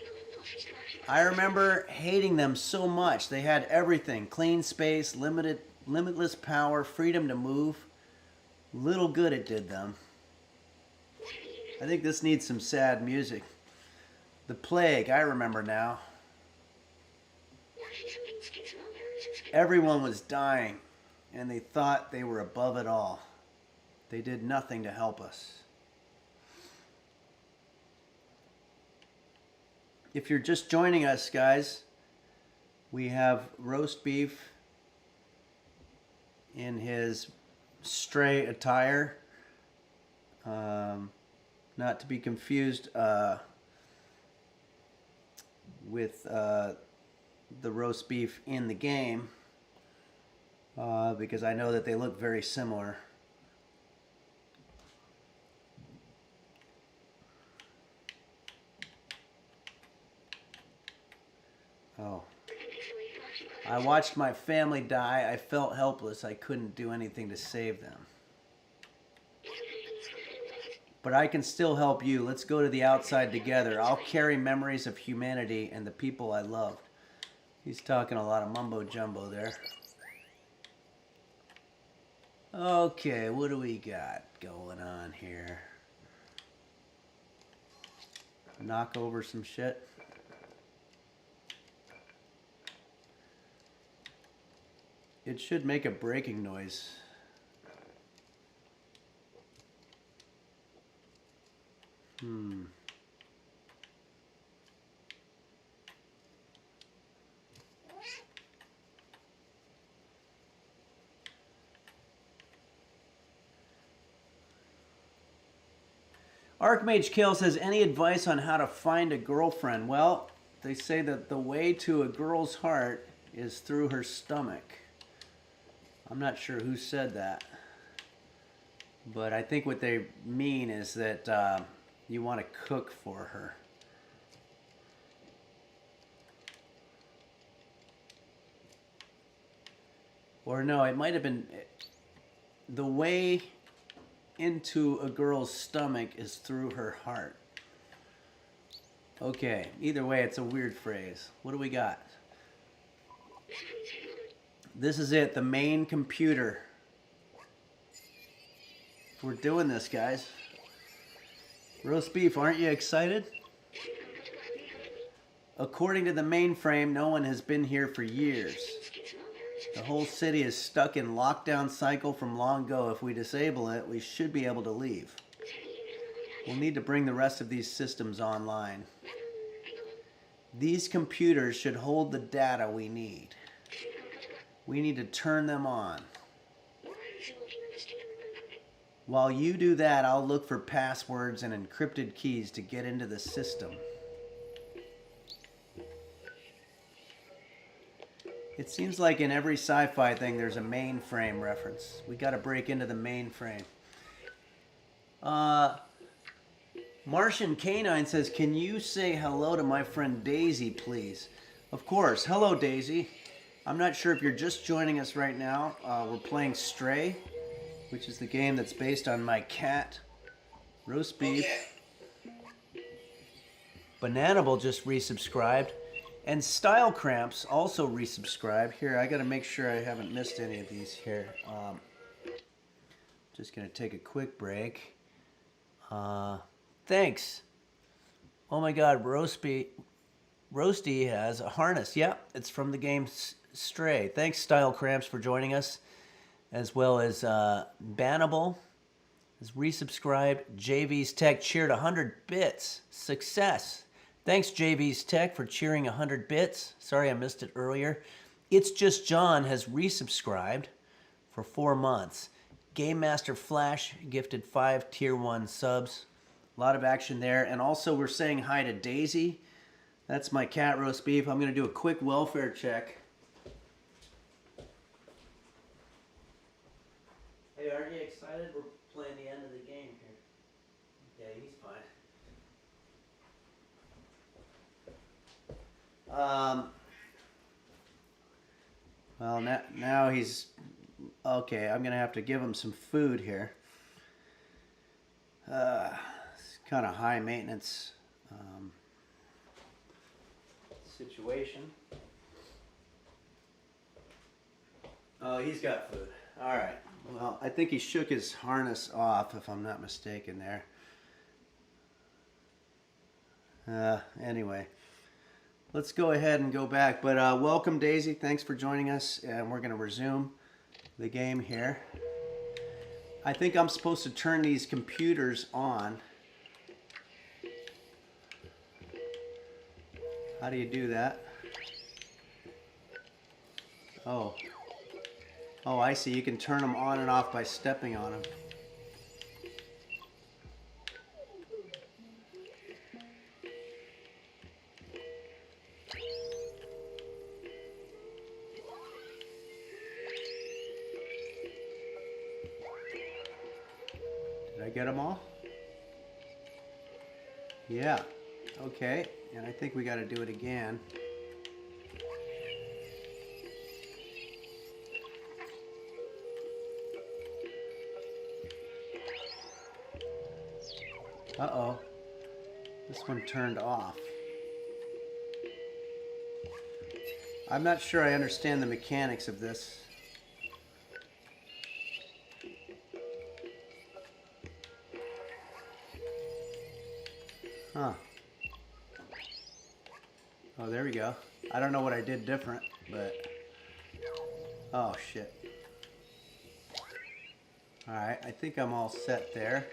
I remember hating them so much. They had everything. Clean space, limitless power, freedom to move. Little good it did them. I think this needs some sad music. The plague, I remember now. Everyone was dying, and they thought they were above it all. They did nothing to help us. If you're just joining us, guys, we have roast beef in his stray attire. Not to be confused with the roast beef in the game, because I know that they look very similar. Oh. I watched my family die. I felt helpless. I couldn't do anything to save them. But I can still help you. Let's go to the outside together. I'll carry memories of humanity and the people I loved. He's talking a lot of mumbo jumbo there. Okay, what do we got going on here? Knock over some shit. It should make a breaking noise. Archmage Kill says, any advice on how to find a girlfriend? Well, they say that the way to a girl's heart is through her stomach. I'm not sure who said that, but I think what they mean is that you want to cook for her. Or no, it might have been the way into a girl's stomach is through her heart. Okay, either way, it's a weird phrase. What do we got? This is it, the main computer. We're doing this, guys. Roast beef, aren't you excited? According to the mainframe, no one has been here for years. The whole city is stuck in lockdown cycle from long ago. If we disable it, we should be able to leave. We'll need to bring the rest of these systems online. These computers should hold the data we need. We need to turn them on. While you do that, I'll look for passwords and encrypted keys to get into the system. It seems like in every sci-fi thing there's a mainframe reference. We got to break into the mainframe. Martian Canine says, can you say hello to my friend Daisy, please? Of course. Hello, Daisy. I'm not sure if you're just joining us right now. We're playing Stray, which is the game that's based on my cat, roast beef. Okay. Bananable just resubscribed. And Style Cramps also resubscribed. Here, I got to make sure I haven't missed any of these here. Just going to take a quick break. Thanks. Oh my God, Roasty has a harness. Yep, it's from the game Stray. Thanks, Style Cramps, for joining us. As well as Bannable has resubscribed. JV's Tech cheered 100 bits. Success. Thanks, JV's Tech, for cheering 100 bits. Sorry I missed it earlier. It's Just John has resubscribed for 4 months. Game Master Flash gifted 5 Tier 1 subs. A lot of action there. And also we're saying hi to Daisy. That's my cat roast beef. I'm going to do a quick welfare check. Hey, aren't you excited? We're playing the end of the game here. Yeah, he's fine. Well, now he's okay. I'm gonna have to give him some food here. It's kind of high maintenance situation. Oh, he's got food. All right. Well, I think he shook his harness off, if I'm not mistaken there. Anyway. Let's go ahead and go back. But welcome, Daisy. Thanks for joining us. And we're going to resume the game here. I think I'm supposed to turn these computers on. How do you do that? Oh. Oh, I see. You can turn them on and off by stepping on them. Did I get them all? Yeah. Okay. And I think we got to do it again. Uh-oh. This one turned off. I'm not sure I understand the mechanics of this. Huh. Oh, there we go. I don't know what I did different, but... Oh, shit. Alright, I think I'm all set there.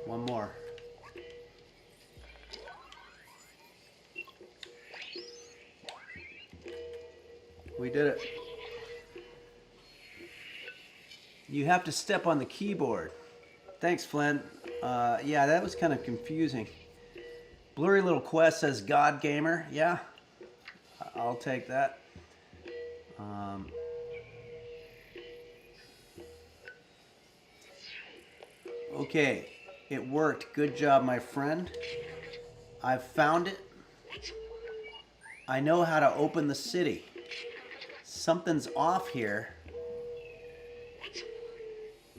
One more. We did it. You have to step on the keyboard. Thanks, Flynn. Yeah, that was kind of confusing. Blurry Little Quest says God Gamer. Yeah, I'll take that. Okay, it worked. Good job, my friend. I've found it. I know how to open the city. Something's off here.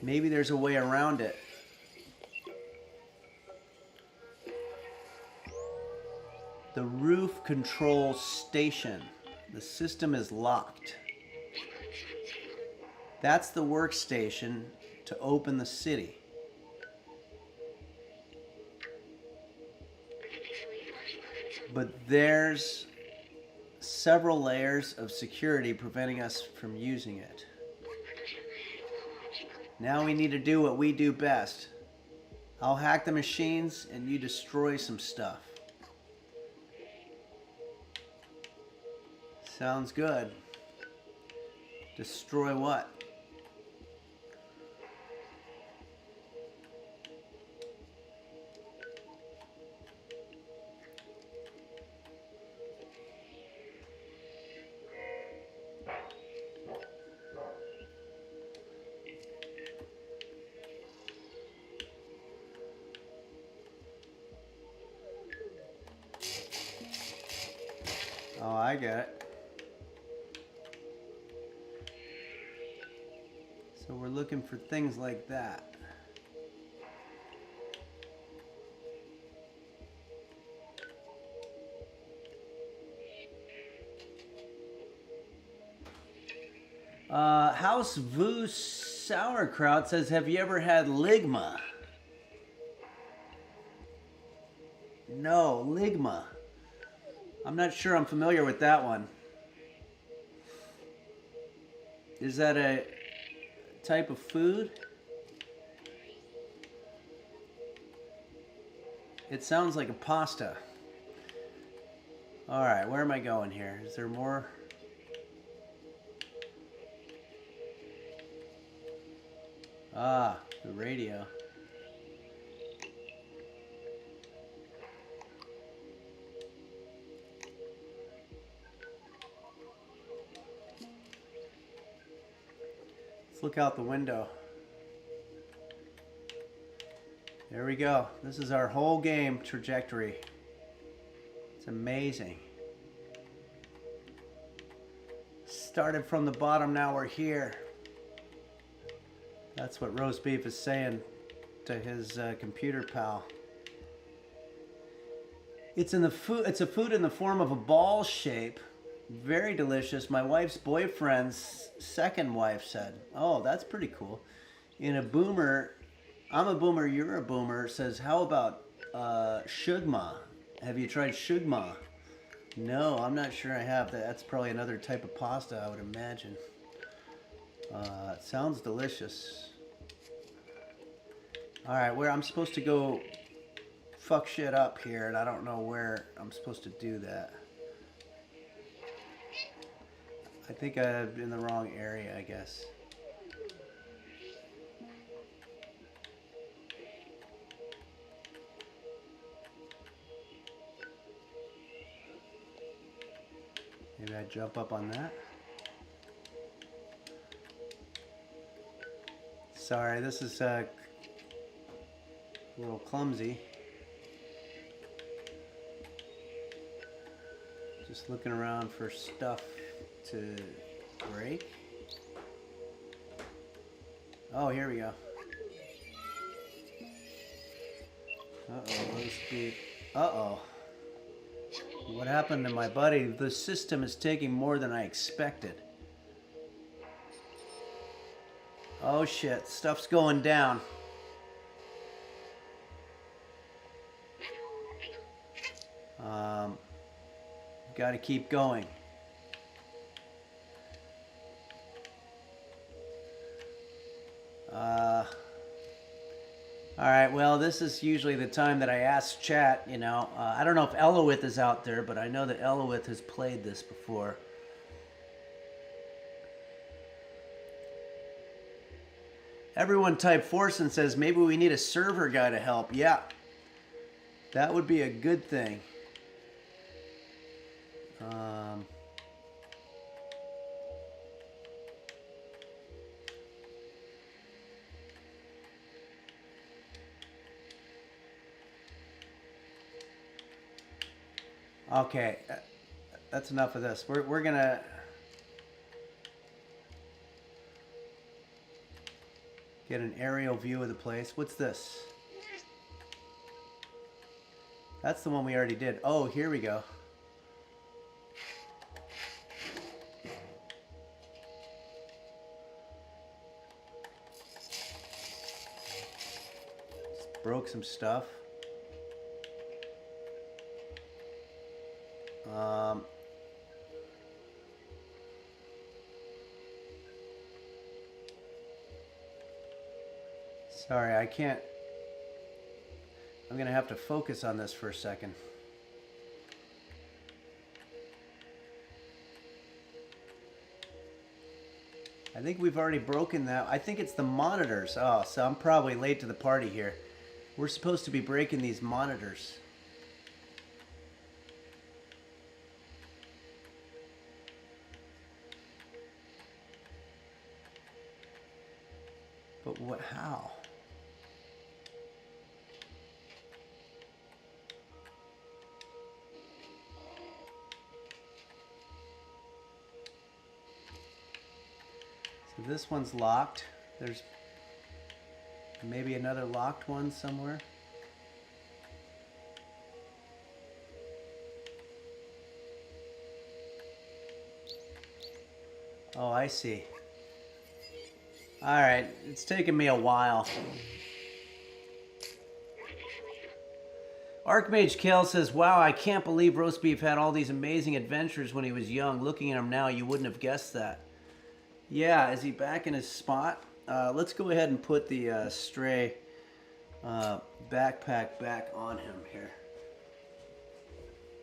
Maybe there's a way around it. The roof control station. The system is locked. That's the workstation to open the city. But there's several layers of security preventing us from using it. Now we need to do what we do best. I'll hack the machines and you destroy some stuff. Sounds good. Destroy what? Oh, I get it. So we're looking for things like that. House Vu Sauerkraut says, have you ever had ligma? No, ligma. I'm not sure I'm familiar with that one. Is that a type of food? It sounds like a pasta. All right, where am I going here? Is there more? Ah, the radio. Let's look out the window. There we go. This is our whole game trajectory. It's amazing. Started from the bottom, now we're here. That's what Roast Beef is saying to his computer pal. It's in the food. It's a food in the form of a ball shape. Very delicious. My wife's boyfriend's second wife said, "Oh, that's pretty cool." In a boomer, I'm a boomer. You're a boomer. Says, "How about shugma? Have you tried shugma?" No, I'm not sure I have. That's probably another type of pasta, I would imagine. It sounds delicious. Alright, where I'm supposed to go fuck shit up here, and I don't know where I'm supposed to do that. I think I'm in the wrong area, I guess. Maybe I jump up on that. Sorry, this is a little clumsy. Just looking around for stuff to break. Oh, here we go. Uh-oh, roast beef. Uh-oh. What happened to my buddy? The system is taking more than I expected. Oh shit, stuff's going down. Gotta keep going. Alright, well, this is usually the time that I ask chat, you know. I don't know if Elowith is out there, but I know that Elowith has played this before. Everyone type Forsen says, maybe we need a server guy to help. Yeah, that would be a good thing. Okay, that's enough of this. We're gonna get an aerial view of the place. What's this? That's the one we already did. Oh, here we go. Just broke some stuff. Sorry, I can't. I'm gonna have to focus on this for a second. I think we've already broken that. I think it's the monitors. Oh, so I'm probably late to the party here. We're supposed to be breaking these monitors. But what, how? This one's locked. There's maybe another locked one somewhere. Oh, I see. Alright, it's taken me a while. Archmage Kale says, wow, I can't believe Roast Beef had all these amazing adventures when he was young. Looking at him now, you wouldn't have guessed that. Yeah, is he back in his spot? Let's go ahead and put the stray backpack back on him here.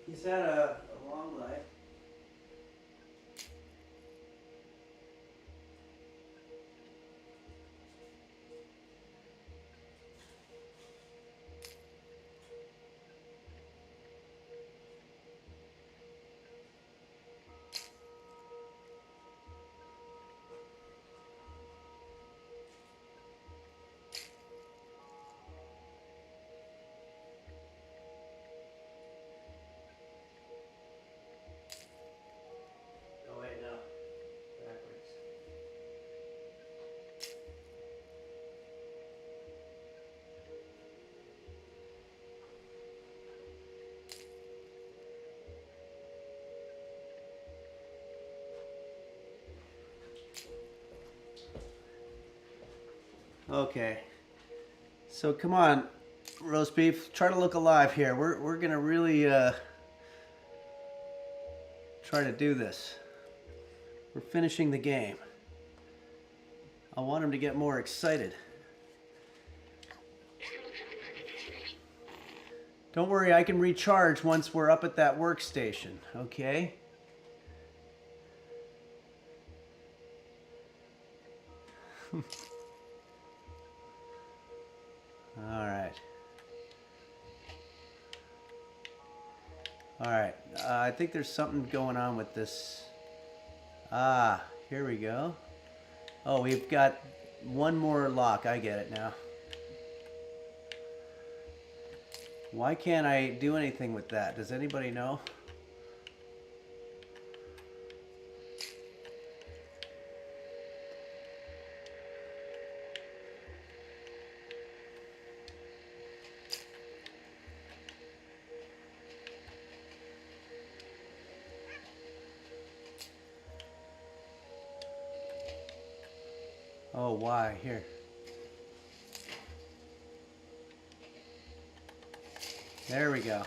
He's had a long life. Okay, so come on, Roast Beef, try to look alive here. We're gonna really try to do this. We're finishing the game. I want him to get more excited. Don't worry, I can recharge once we're up at that workstation, okay? All right. I think there's something going on with this. Ah, here we go. Oh, we've got one more lock. I get it now. Why can't I do anything with that? Does anybody know? Oh, why? Here. There we go.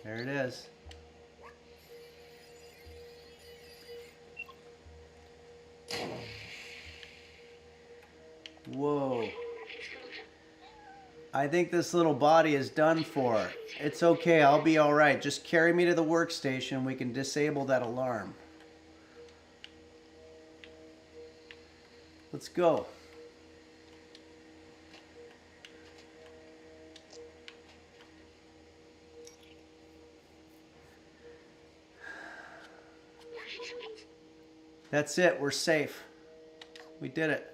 There it is. Whoa. I think this little body is done for. It's okay, I'll be alright. Just carry me to the workstation. We can disable that alarm. Let's go. That's it. We're safe. We did it.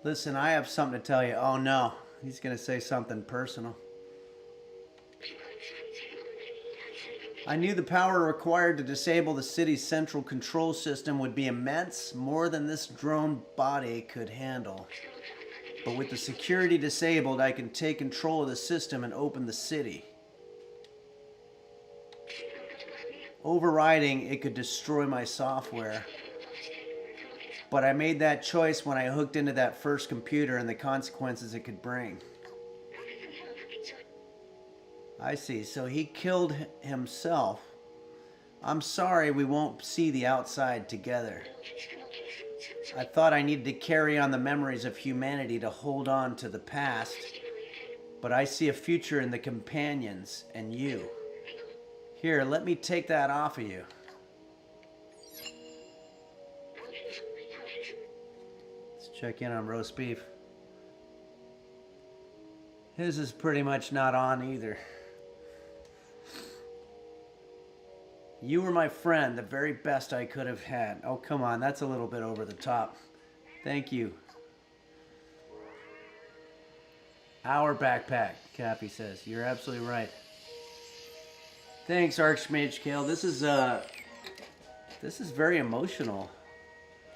Listen, I have something to tell you. Oh no, he's going to say something personal. I knew the power required to disable the city's central control system would be immense, more than this drone body could handle. But with the security disabled, I can take control of the system and open the city. Overriding it could destroy my software. But I made that choice when I hooked into that first computer and the consequences it could bring. I see. So he killed himself. I'm sorry we won't see the outside together. I thought I needed to carry on the memories of humanity to hold on to the past. But I see a future in the companions and you. Here, let me take that off of you. Let's check in on Roast Beef. His is pretty much not on either. You were my friend, the very best I could have had. Oh, come on, that's a little bit over the top. Thank you. Our backpack, Cappy says. You're absolutely right. Thanks, Archmage Kale. This is very emotional.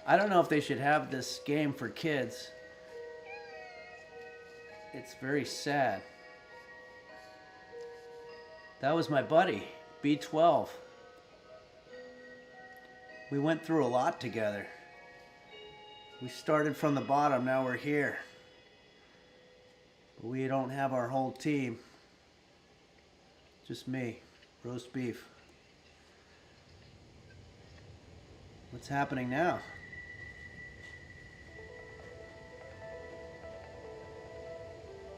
I don't know if they should have this game for kids. It's very sad. That was my buddy, B12. We went through a lot together. We started from the bottom, now we're here. But we don't have our whole team. Just me, roast beef. What's happening now?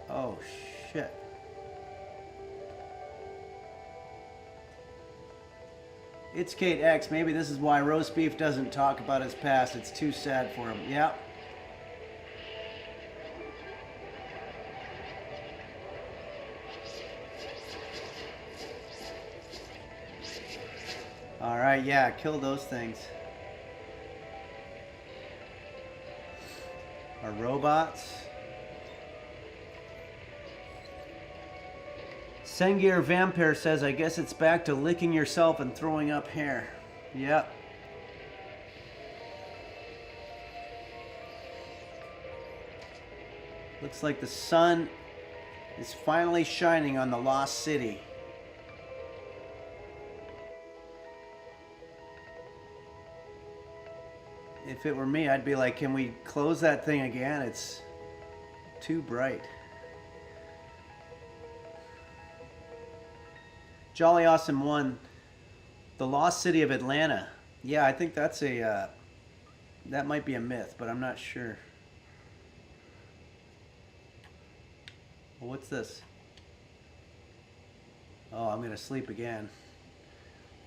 Oh, shit. It's Kate X. Maybe this is why roast beef doesn't talk about his past. It's too sad for him. Yep. All right, yeah, kill those things. Our robots. Sengir Vampire says, I guess it's back to licking yourself and throwing up hair. Yep. Looks like the sun is finally shining on the lost city. If it were me, I'd be like, can we close that thing again? It's too bright. Jolly Awesome 1, the lost city of Atlanta. Yeah, I think that's a, that might be a myth, but I'm not sure. Well, what's this? Oh, I'm gonna sleep again.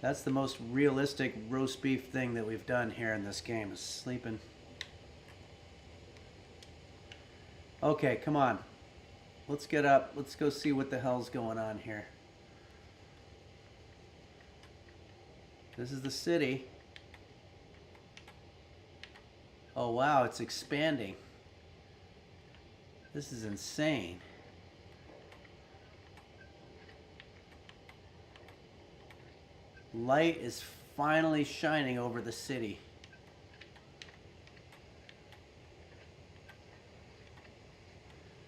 That's the most realistic roast beef thing that we've done here in this game, is sleeping. Okay, come on. Let's get up. Let's go see what the hell's going on here. This is the city. Oh wow, it's expanding. This is insane. Light is finally shining over the city.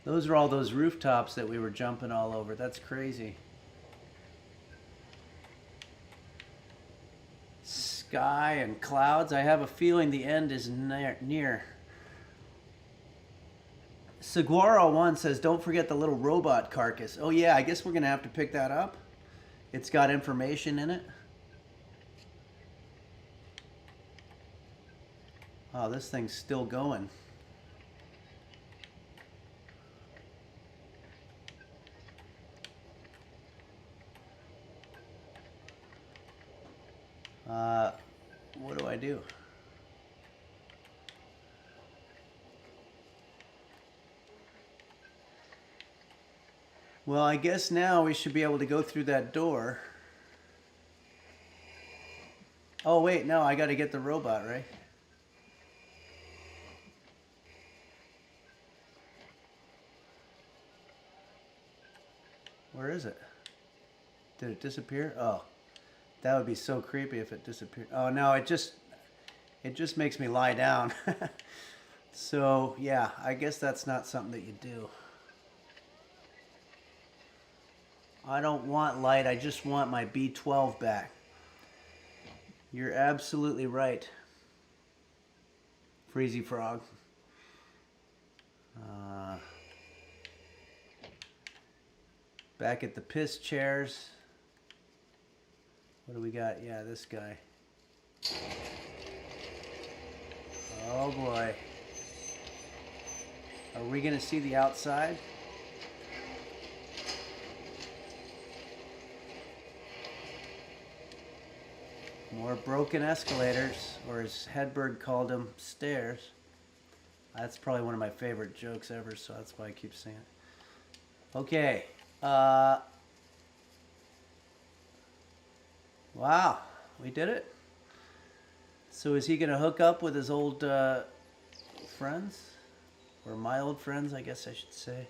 Those are all those rooftops that we were jumping all over. That's crazy. Sky and clouds. I have a feeling the end is near. Saguaro 1 says, don't forget the little robot carcass. Oh yeah, I guess we're going to have to pick that up. It's got information in it. Oh, this thing's still going. What do I do? Well, I guess now we should be able to go through that door. Oh, wait, no, I got to get the robot, right? Where is it? Did it disappear? Oh, that would be so creepy if it disappeared. Oh no, it just makes me lie down. So yeah, I guess that's not something that you do. I don't want light, I just want my B12 back. You're absolutely right, Freezy Frog. Back at the piss chairs. What do we got? Yeah, this guy. Oh boy. Are we gonna see the outside? More broken escalators, or as Hedberg called them, stairs. That's probably one of my favorite jokes ever, so that's why I keep saying it. Okay. Wow, we did it. So is he going to hook up with his old friends? Or my old friends, I guess I should say.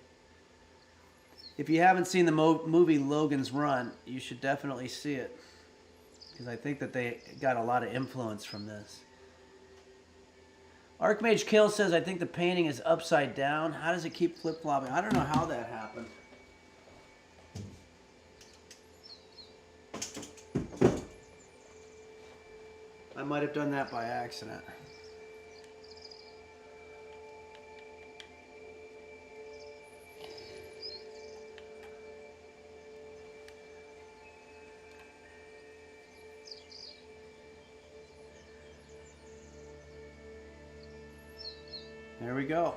If you haven't seen the movie Logan's Run, you should definitely see it. Because I think that they got a lot of influence from this. Archmage Kill says, I think the painting is upside down. How does it keep flip-flopping? I don't know how that happened. I might have done that by accident. There we go.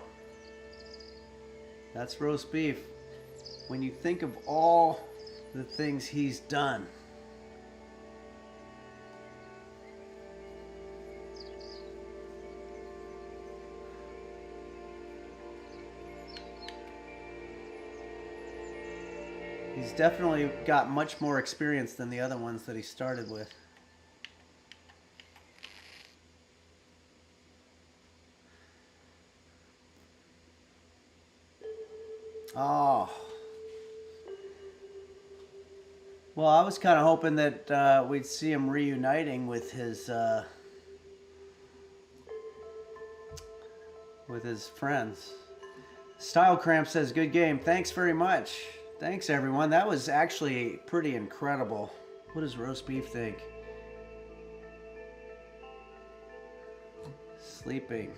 That's roast beef. When you think of all the things he's done, he's definitely got much more experience than the other ones that he started with. Oh. Well, I was kind of hoping that we'd see him reuniting with his friends. Style Cramp says, good game. Thanks very much. Thanks, everyone. That was actually pretty incredible. What does roast beef think? Sleeping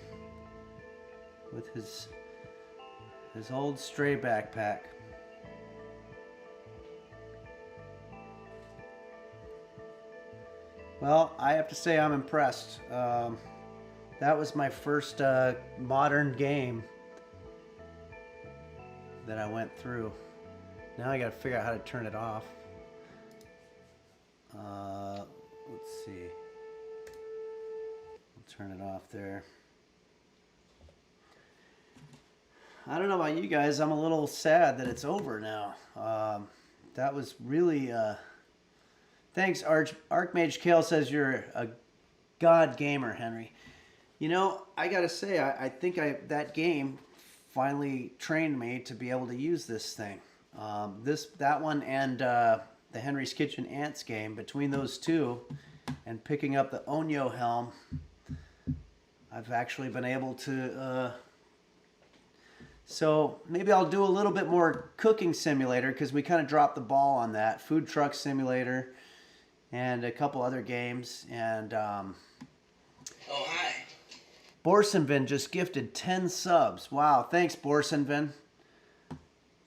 with his old stray backpack. Well, I have to say I'm impressed. That was my first modern game that I went through. Now I gotta figure out how to turn it off. Let's see. I'll turn it off there. I don't know about you guys. I'm a little sad that it's over now. That was really... Thanks, Archmage Kale says you're a god gamer, Henry. You know, I gotta say, I think that game finally trained me to be able to use this thing. That one and the Henry's Kitchen Ants game, between those two and picking up the Onyo helm, I've actually been able to... So maybe I'll do a little bit more cooking simulator, because we kind of dropped the ball on that. Food truck simulator and a couple other games. And Oh, hi. Borsenvin just gifted 10 subs. Wow, thanks, Borsenvin.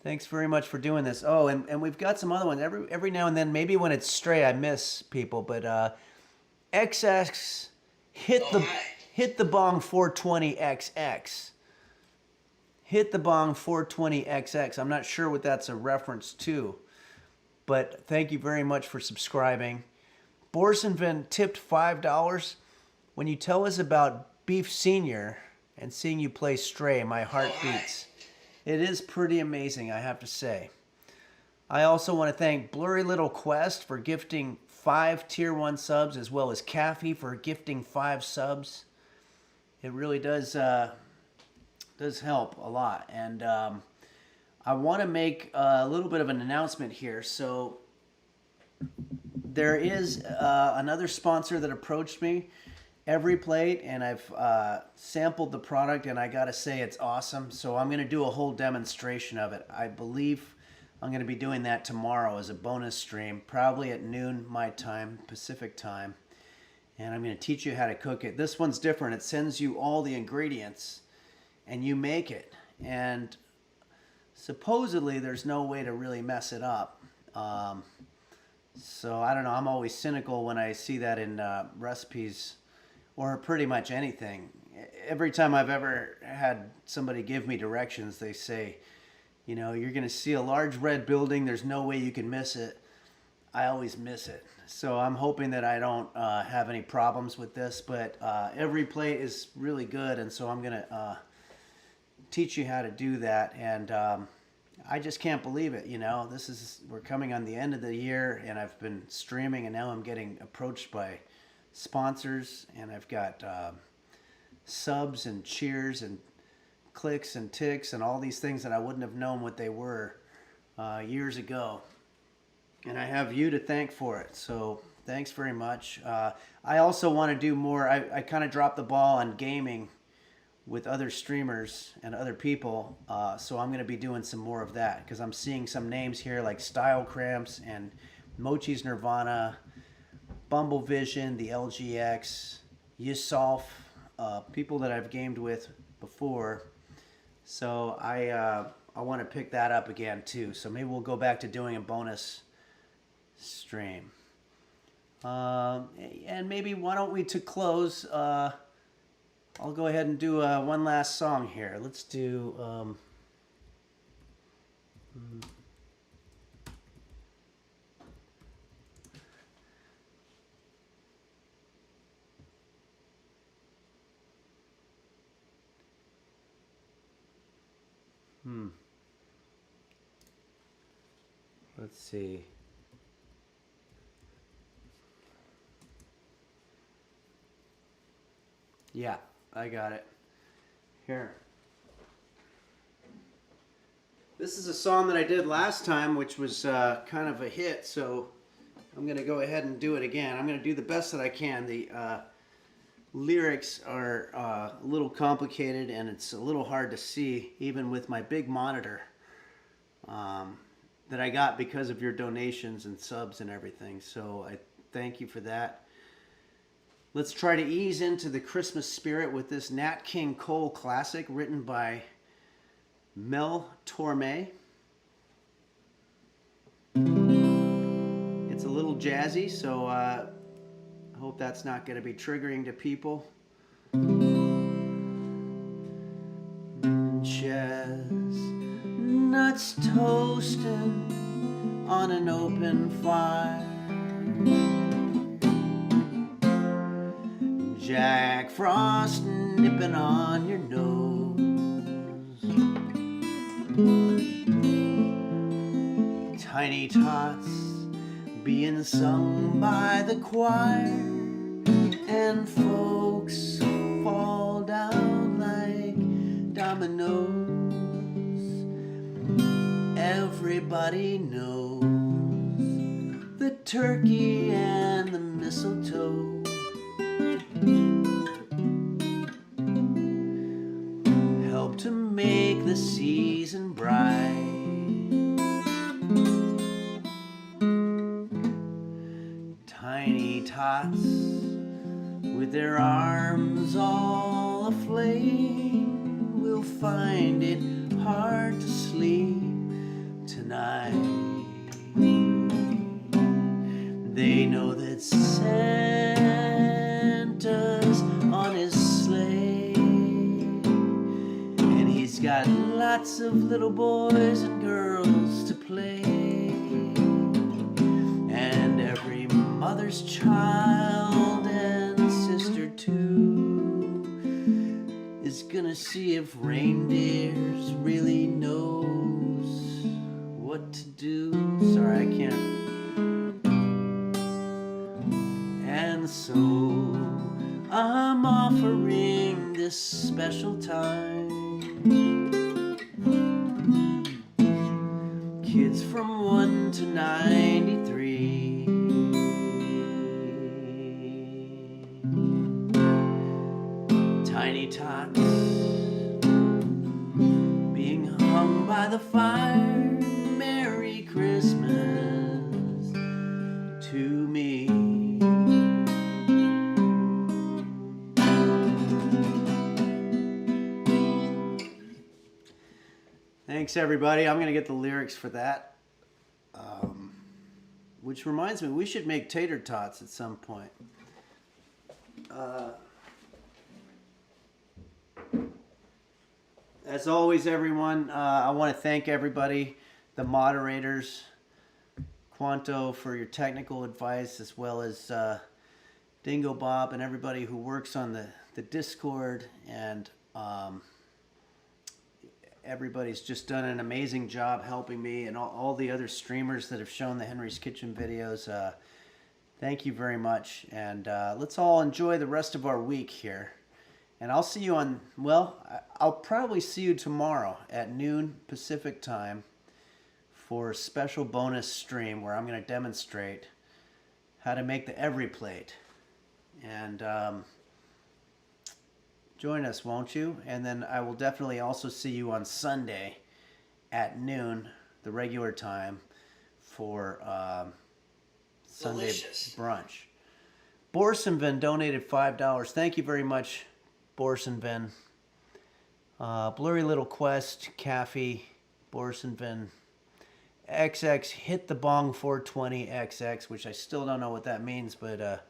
Thanks very much for doing this. Oh, and we've got some other ones. Every now and then, maybe when it's stray, I miss people. But XX hit the bong 420XX. Hit the bong 420XX. I'm not sure what that's a reference to, but thank you very much for subscribing. Borsenvin tipped $5. When you tell us about Beef Senior and seeing you play Stray, my heart beats. It is pretty amazing, I have to say. I also want to thank Blurry Little Quest for gifting 5 Tier 1 subs, as well as Caffey for gifting 5 subs. It really does help a lot. And I want to make a little bit of an announcement here. So there is another sponsor that approached me, Every Plate, and I've sampled the product, and I gotta say it's awesome. So I'm gonna do a whole demonstration of it. I believe I'm gonna be doing that tomorrow as a bonus stream, probably at noon my time, Pacific time. And I'm gonna teach you how to cook it. This one's different. It sends you all the ingredients and you make it. And supposedly there's no way to really mess it up. So I don't know. I'm always cynical when I see that in recipes or pretty much anything. Every time I've ever had somebody give me directions, they say, you know, you're going to see a large red building. There's no way you can miss it. I always miss it. So I'm hoping that I don't have any problems with this. But Every Plate is really good. And so I'm going to teach you how to do that. And I just can't believe it. You know, we're coming on the end of the year, and I've been streaming, and now I'm getting approached by sponsors, and I've got subs and cheers and clicks and ticks and all these things that I wouldn't have known what they were years ago. And I have you to thank for it. So thanks very much. I also want to do more. I kind of dropped the ball on gaming with other streamers and other people. So I'm going to be doing some more of that because I'm seeing some names here like Style Cramps and Mochi's Nirvana, Bumble Vision, the LGX, Yusolf, people that I've gamed with before. So I want to pick that up again too. So maybe we'll go back to doing a bonus stream. And maybe why don't we, to close, I'll go ahead and do one last song here. Let's do let's see. Yeah, I got it. Here. This is a song that I did last time, which was kind of a hit, so I'm going to go ahead and do it again. I'm going to do the best that I can. The lyrics are a little complicated, and it's a little hard to see, even with my big monitor that I got because of your donations and subs and everything. So I thank you for that. Let's try to ease into the Christmas spirit with this Nat King Cole classic written by Mel Torme. It's a little jazzy, so I hope that's not going to be triggering to people. Chestnuts toasting on an open fire, Jack Frost nipping on your nose, tiny tots being sung by the choir, and folks fall down like dominoes. Everybody knows the turkey and the mistletoe help to make the season bright. Tiny tots with their arms all aflame will find it hard to sleep tonight. They know that Santa's on his sleigh, and he's got lots of little boys and girls to play, and every mother's child and sister too is gonna see if reindeers really knows what to do. Sorry, I can't. And so I'm offering this special time, kids from 1 to 93, tiny tots being hung by the fire. Merry Christmas to me. Thanks, everybody. I'm going to get the lyrics for that. Which reminds me, we should make tater tots at some point. As always, everyone, I want to thank everybody, the moderators, Quanto for your technical advice, as well as Dingo Bob and everybody who works on the Discord, and everybody's just done an amazing job helping me, and all the other streamers that have shown the Henry's Kitchen videos. Thank you very much, and let's all enjoy the rest of our week here. And I'll see you on, well, I'll probably see you tomorrow at noon Pacific time for a special bonus stream where I'm going to demonstrate how to make the every plate. And join us, won't you? And then I will definitely also see you on Sunday at noon, the regular time, for Sunday Delicious. brunch. Borsenvin donated $5. Thank you very much, Borsenvin. Blurry Little Quest, Caffey, Borsenvin, XX hit the bong 420 XX, which I still don't know what that means, but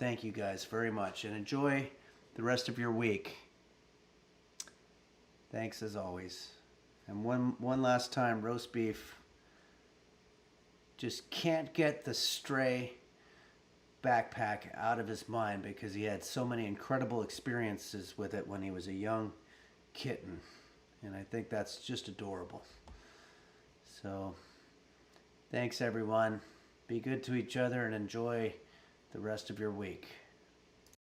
thank you guys very much and enjoy the rest of your week. Thanks as always. And one last time, roast beef. Just can't get the stray backpack out of his mind because he had so many incredible experiences with it when he was a young kitten. And I think that's just adorable. So, thanks everyone. Be good to each other and enjoy the rest of your week.